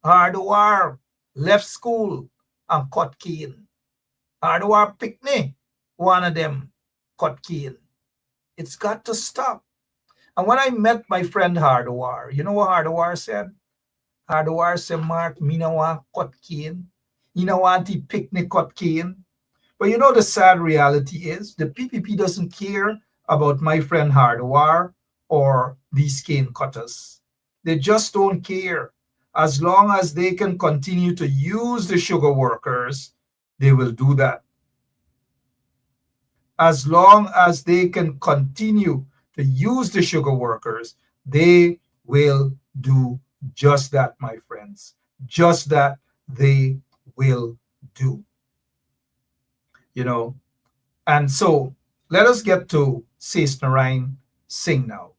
Hardawar left school and caught cane. Hardawar Picnic, one of them, caught cane. It's got to stop. And when I met my friend Hardawar, you know what Hardawar said? Hardawar said, Mark, me no want cut cane. You know want the picnic cut cane. But you know the sad reality is the PPP doesn't care about my friend Hardawar or these cane cutters. They just don't care. As long as they can continue to use the sugar workers, they will do that. As long as they can continue to use the sugar workers, they will do just that, my friends. Just that they will do. You know, and so let us get to Says Narayan Singh now.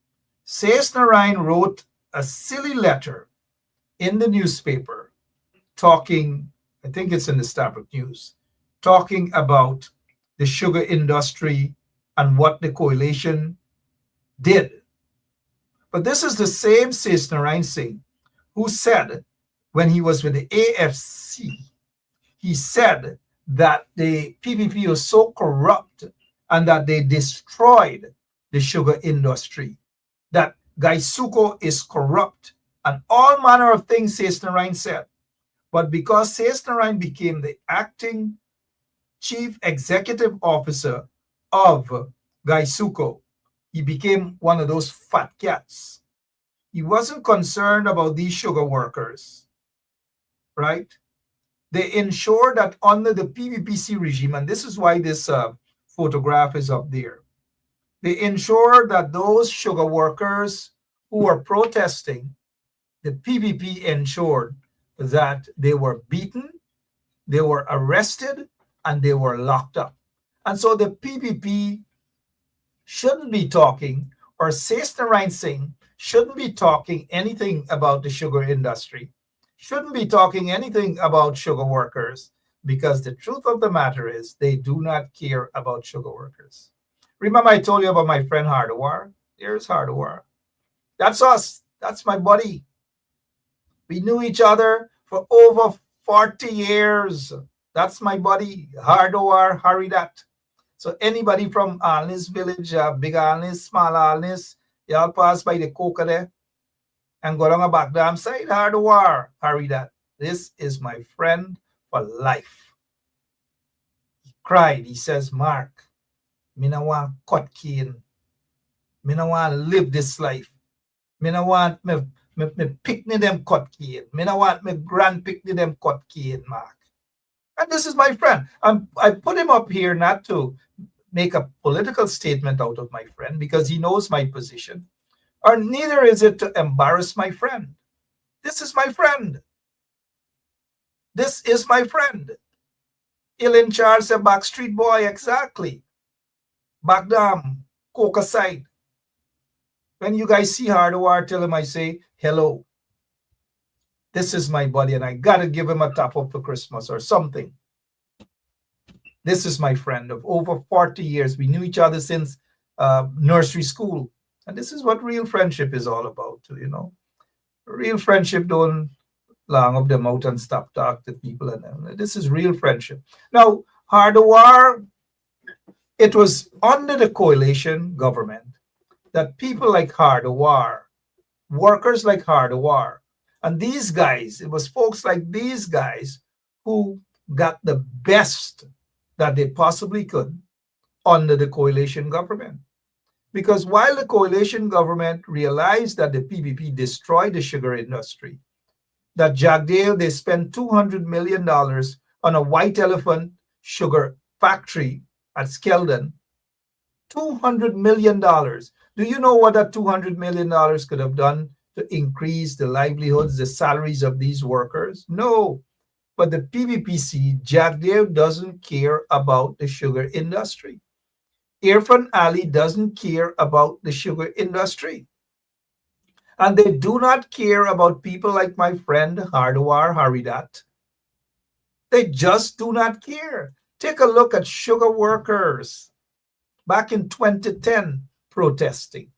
Says Narayan wrote a silly letter in the newspaper talking, I think it's in the Stabrook News, talking about the sugar industry and what the coalition did. But this is the same Says Narayan Singh who said when he was with the AFC, he said that the PPP was so corrupt and that they destroyed the sugar industry, that GUKO is corrupt, and all manner of things Says Narayan said. But because Says Narayan became the acting chief executive officer of GUKO, he became one of those fat cats. He wasn't concerned about these sugar workers, right? They ensured that under the PPPC regime, and this is why this photograph is up there, they ensured that those sugar workers who were protesting, the PPP ensured that they were beaten, they were arrested, and they were locked up. And so the PPP shouldn't be talking, or Says Narayan Singh shouldn't be talking anything about the sugar industry, shouldn't be talking anything about sugar workers, because the truth of the matter is they do not care about sugar workers. Remember I told you about my friend Hardawar? There's Hardawar. That's us. That's my buddy. We knew each other for over 40 years. That's my buddy, Hardawar Haridat. So anybody from Alney's village, Big Alney's, Small Alney's, y'all pass by the coca there and go down a back dam side, Hardawar Haridat. This is my friend for life. He cried. He says, Mark, me no want cut cane. Me no want live this life. Me no want me picnic them cut cane. Me no want me grand picnic them cut cane, Mark. And this is my friend. I put him up here not to make a political statement out of my friend because he knows my position, or neither is it to embarrass my friend. This is my friend. This is my friend. Ilin Charles, a backstreet boy, exactly. Back down, coca side. When you guys see Hardawar, tell him I say hello. This is my buddy, and I gotta give him a top up for Christmas or something. This is my friend of over 40 years. We knew each other since nursery school. And this is what real friendship is all about, you know. Real friendship don't long up them out and stop talk to people. And this is real friendship. Now, Hardawar, it was under the coalition government that people like Hardawar, workers like Hardawar, and these guys, it was folks like these guys who got the best that they possibly could under the coalition government. Because while the coalition government realized that the PPP destroyed the sugar industry, that Jagdale, they spent $200 million on a white elephant sugar factory at Skeldon, $200 million. Do you know what that $200 million could have done to increase the livelihoods, the salaries of these workers? No. But the PPPC, Jack Dave doesn't care about the sugar industry. Irfan Ali doesn't care about the sugar industry. And they do not care about people like my friend Hardwar Haridat. They just do not care. Take a look at sugar workers back in 2010 protesting.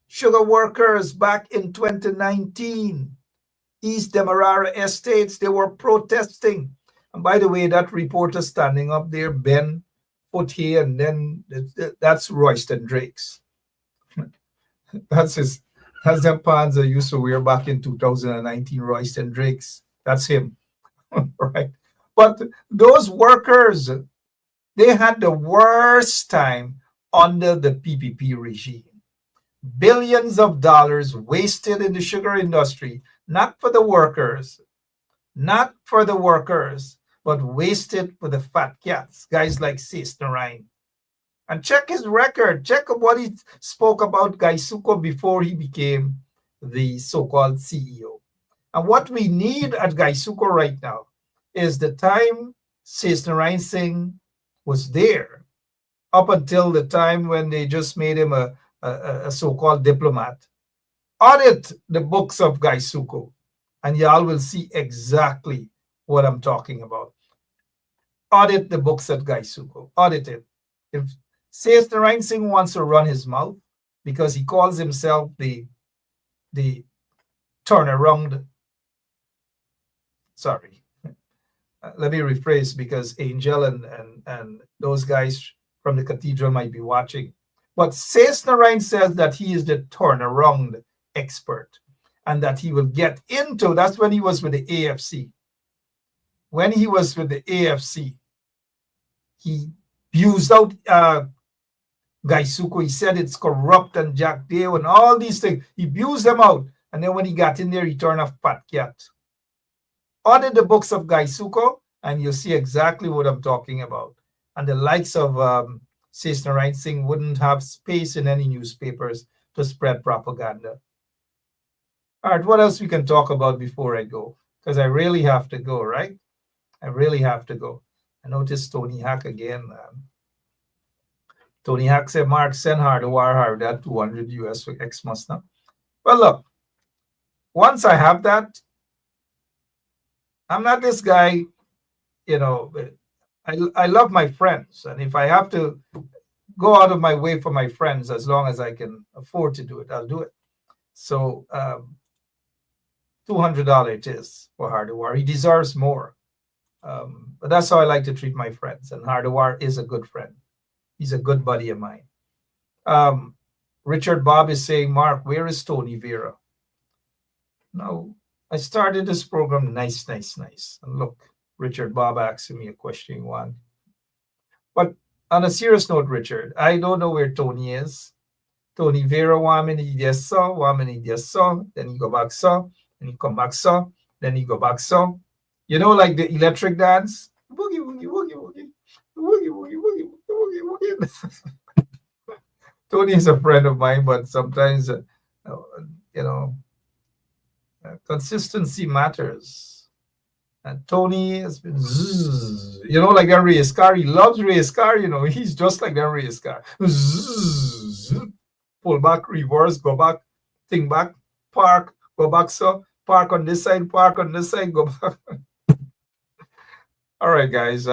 Sugar workers back in 2019, East Demerara Estates, they were protesting. And by the way, that reporter standing up there, Ben Foutier, and then that's Royston Drakes. That's the pants I used to wear back in 2019, Royston Drakes. That's him. Right? But those workers, they had the worst time under the PPP regime. Billions of dollars wasted in the sugar industry, not for the workers, but wasted for the fat cats, guys like Sis Narain. And check his record. Check what he spoke about GUKO before he became the so-called CEO. And what we need at GUKO right now is the time Sis Narain Singh was there, up until the time when they just made him a so-called diplomat. Audit the books of GUKO, and y'all will see exactly what I'm talking about. Audit the books at GUKO. Audit it. If Sis Narain Singh wants to run his mouth because he calls himself the turnaround. Sorry. Let me rephrase because Angel and those guys from the cathedral might be watching. But Sis Narain says that he is the turnaround expert and that he will get into, that's when he was with the AFC. When he was with the AFC, he abused out GUKO. He said it's corrupt and Jack Dale and all these things. He abused them out. And then when he got in there, he turned a fat cat. Audit the books of GUKO, and you'll see exactly what I'm talking about. And the likes of Sis Narain Singh wouldn't have space in any newspapers to spread propaganda. All right, what else we can talk about before I go? Because I really have to go, right? I really have to go. I noticed Tony Hack again. Tony Hack said, Mark, send Hardwar that 200 US for Xmas now. Well, look, once I have that, I'm not this guy, you know, I love my friends. And if I have to go out of my way for my friends, as long as I can afford to do it, I'll do it. So $200 it is for Hardwar. He deserves more. But that's how I like to treat my friends. And Hardwar is a good friend. He's a good buddy of mine. Richard Bob is saying, Mark, where is Tony Vera? No, I started this program nice. And look, Richard Bob asking me a question one. But on a serious note, Richard, I don't know where Tony is. Tony Vera, one minute he just saw, then he go back saw, then he come back saw, then he go back saw. You know, like the electric dance? Boogie, boogie, boogie, boogie, boogie, boogie, boogie, boogie, boogie, boogie. Tony is a friend of mine, but sometimes, consistency matters. And Tony has been, like Henry Escar. He loves Ray Escar, he's just like Henry Escar. Pull back, reverse, go back, think back, park, go back, so park on this side, go back. All right, guys.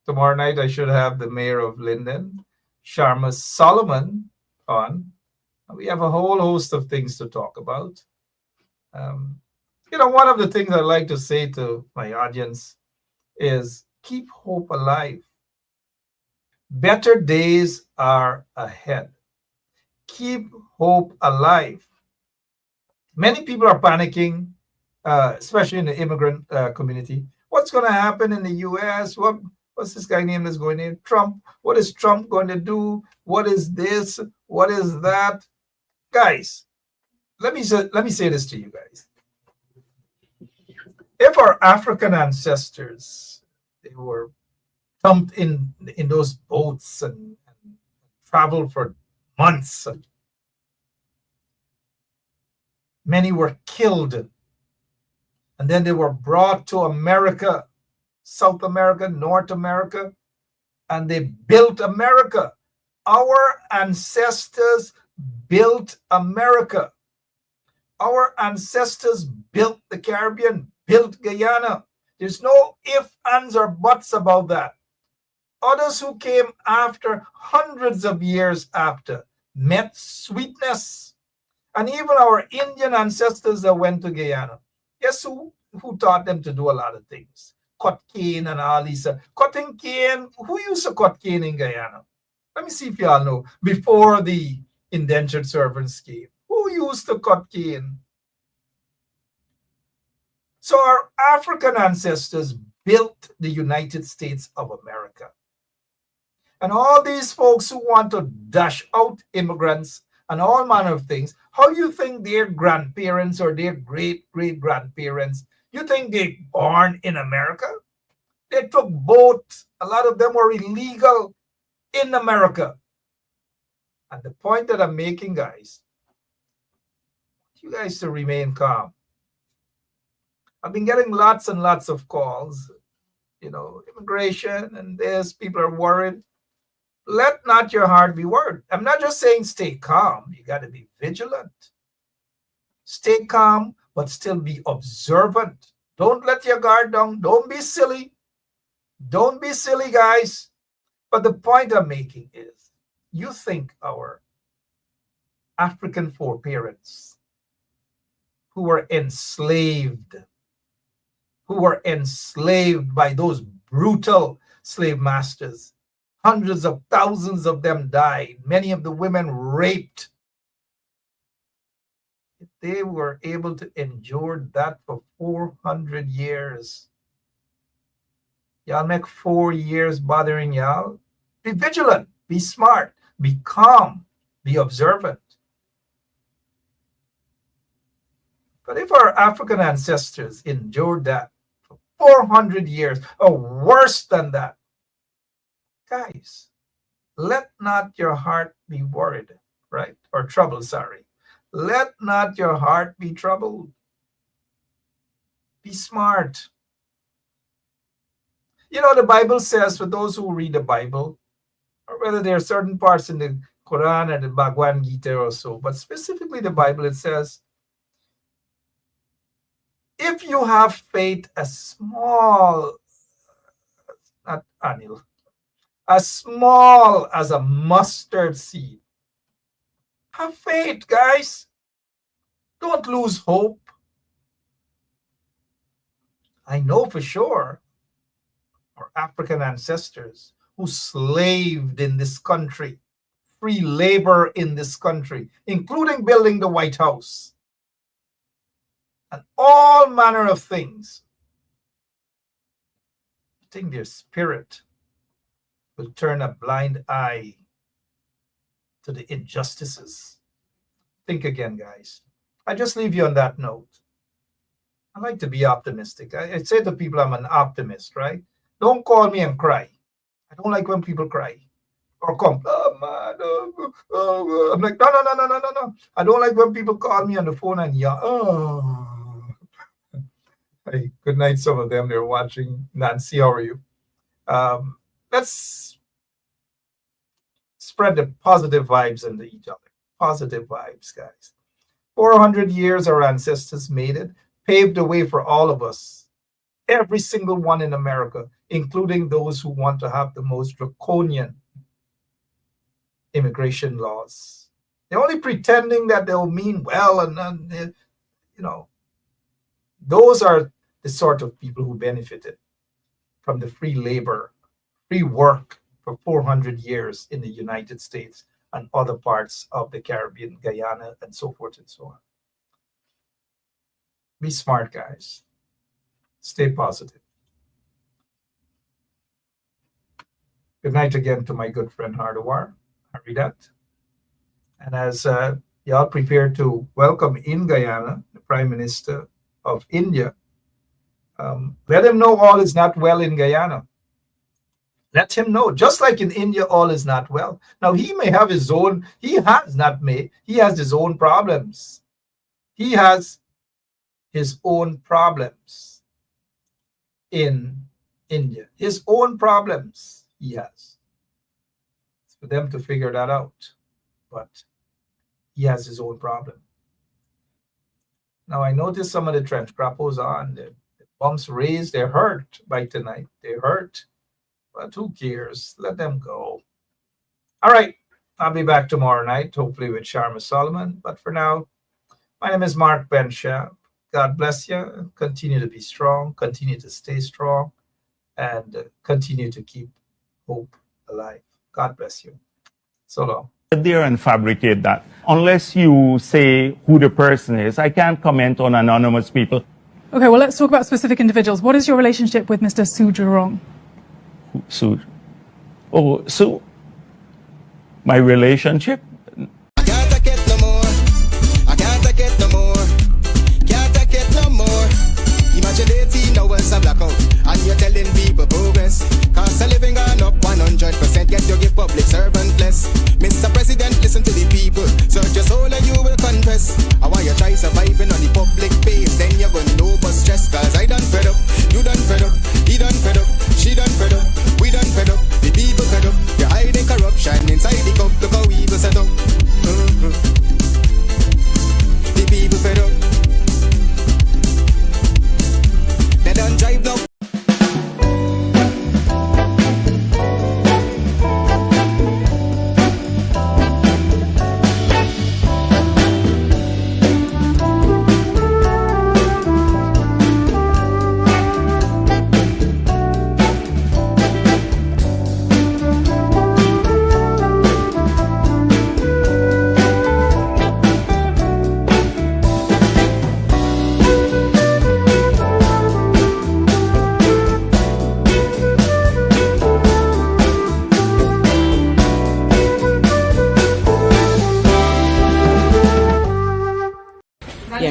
Tomorrow night I should have the mayor of Linden, Sharma Solomon, on. We have a whole host of things to talk about. One of the things I like to say to my audience is keep hope alive. Better days are ahead. Keep hope alive. Many people are panicking, especially in the immigrant community. What's going to happen in the U.S.? What's this guy name that's going in? Trump. What is Trump going to do? What is this? What is that? Guys, let me say this to you guys. If our African ancestors, they were dumped in those boats and traveled for months. Many were killed, and then they were brought to America, South America, North America, and they built America. Our ancestors built America. Our ancestors built the Caribbean, built Guyana. There's no ifs, ands, or buts about that. Others who came after, hundreds of years after, met sweetness. And even our Indian ancestors that went to Guyana, guess who taught them to do a lot of things? Cut cane and all these. Cutting cane, who used to cut cane in Guyana? Let me see if y'all know. Before the indentured servants came, who used to cut cane? So our African ancestors built the United States of America. And all these folks who want to dash out immigrants and all manner of things, how you think their grandparents or their great-great-grandparents, you think they born in America? They took boats. A lot of them were illegal in America. And the point that I'm making, guys, you guys to remain calm. I've been getting lots and lots of calls, immigration and this, people are worried. Let not your heart be worried. I'm not just saying stay calm. You got to be vigilant. Stay calm, but still be observant. Don't let your guard down. Don't be silly. Don't be silly, guys. But the point I'm making is, you think our African foreparents who were enslaved by those brutal slave masters, hundreds of thousands of them died, many of the women raped. If they were able to endure that for 400 years, y'all make 4 years bothering y'all? Be vigilant, be smart, be calm, be observant. But if our African ancestors endured that for 400 years, or worse than that, guys, let not your heart be worried, right? Or troubled, sorry. Let not your heart be troubled. Be smart. The Bible says, for those who read the Bible, or whether there are certain parts in the Quran and the Bhagavad Gita or so, but specifically the Bible, it says, if you have faith as small, not anil, as small as a mustard seed, have faith, guys. Don't lose hope. I know for sure our African ancestors who slaved in this country, free labor in this country, including building the White House, and all manner of things. I think their spirit will turn a blind eye to the injustices. Think again, guys. I just leave you on that note. I like to be optimistic. I say to people I'm an optimist, right? Don't call me and cry. I don't like when people cry or come, oh man, I'm like, no. I don't like when people call me on the phone and yell, oh. Hey, good night, some of them. They're watching. Nancy, how are you? Let's spread the positive vibes into each other. Positive vibes, guys. 400 years our ancestors made it, paved the way for all of us, every single one in America, including those who want to have the most draconian immigration laws. They're only pretending that they'll mean well, and those are the sort of people who benefited from the free labor, free work for 400 years in the United States and other parts of the Caribbean, Guyana, and so forth and so on. Be smart, guys. Stay positive. Good night again to my good friend Hardawar, Haridat. And as y'all prepare to welcome in Guyana the Prime Minister of India, let him know all is not well in Guyana. Let him know. Just like in India, all is not well. Now, he may have his own, he has his own problems. He has his own problems in India. His own problems he has. It's for them to figure that out. But he has his own problem. Now, I noticed some of the trench crappos on. The bumps raised. They're hurt by tonight. They're hurt. But who cares? Let them go. All right. I'll be back tomorrow night, hopefully with Sharma Solomon. But for now, my name is Mark Benshamp. God bless you. Continue to be strong. Continue to stay strong. And continue to keep hope alive. God bless you. So long. There and fabricate that. Unless you say who the person is, I can't comment on anonymous people. Okay, well, let's talk about specific individuals. What is your relationship with Mr. Sujirong? Su? Oh, Su? My relationship? I can't take it no more. I can't take it no more. Can't take it no more. Imagine 18 hours of blackout and you're telling people progress. Cost of living gone up 100%. Yet you give public servant less. Mr. President, listen to the people. Search your soul and you will confess. I want you try surviving on the public base. Then you're gonna know but stress. Cause I done fed up. You done fed up. He done fed up. She done fed up. We done fed up. The people fed up. You're hiding corruption inside the cup. Look how evil set up. The people fed up. They done drive now.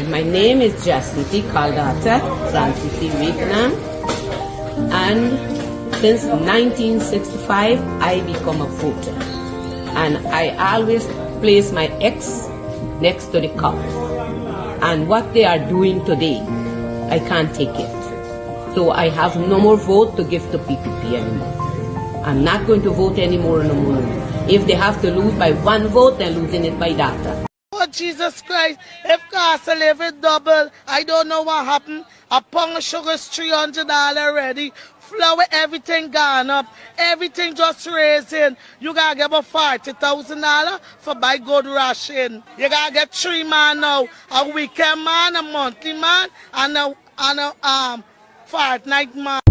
My name is Jacinti Caldata, Francis Vietnam, and since 1965 I become a voter, and I always place my X next to the cup, and what they are doing today, I can't take it. So I have no more vote to give to PPP anymore. I'm not going to vote anymore no more. If they have to lose by one vote, they're losing it by data. Oh, Jesus Christ, if cost of living double, I don't know what happened. A pound of sugar is $300 already. Flour, everything gone up. Everything just raising. You gotta get about $40,000 for buy good ration. You gotta get 3 man now. A weekend man, a monthly man, and a fortnight man.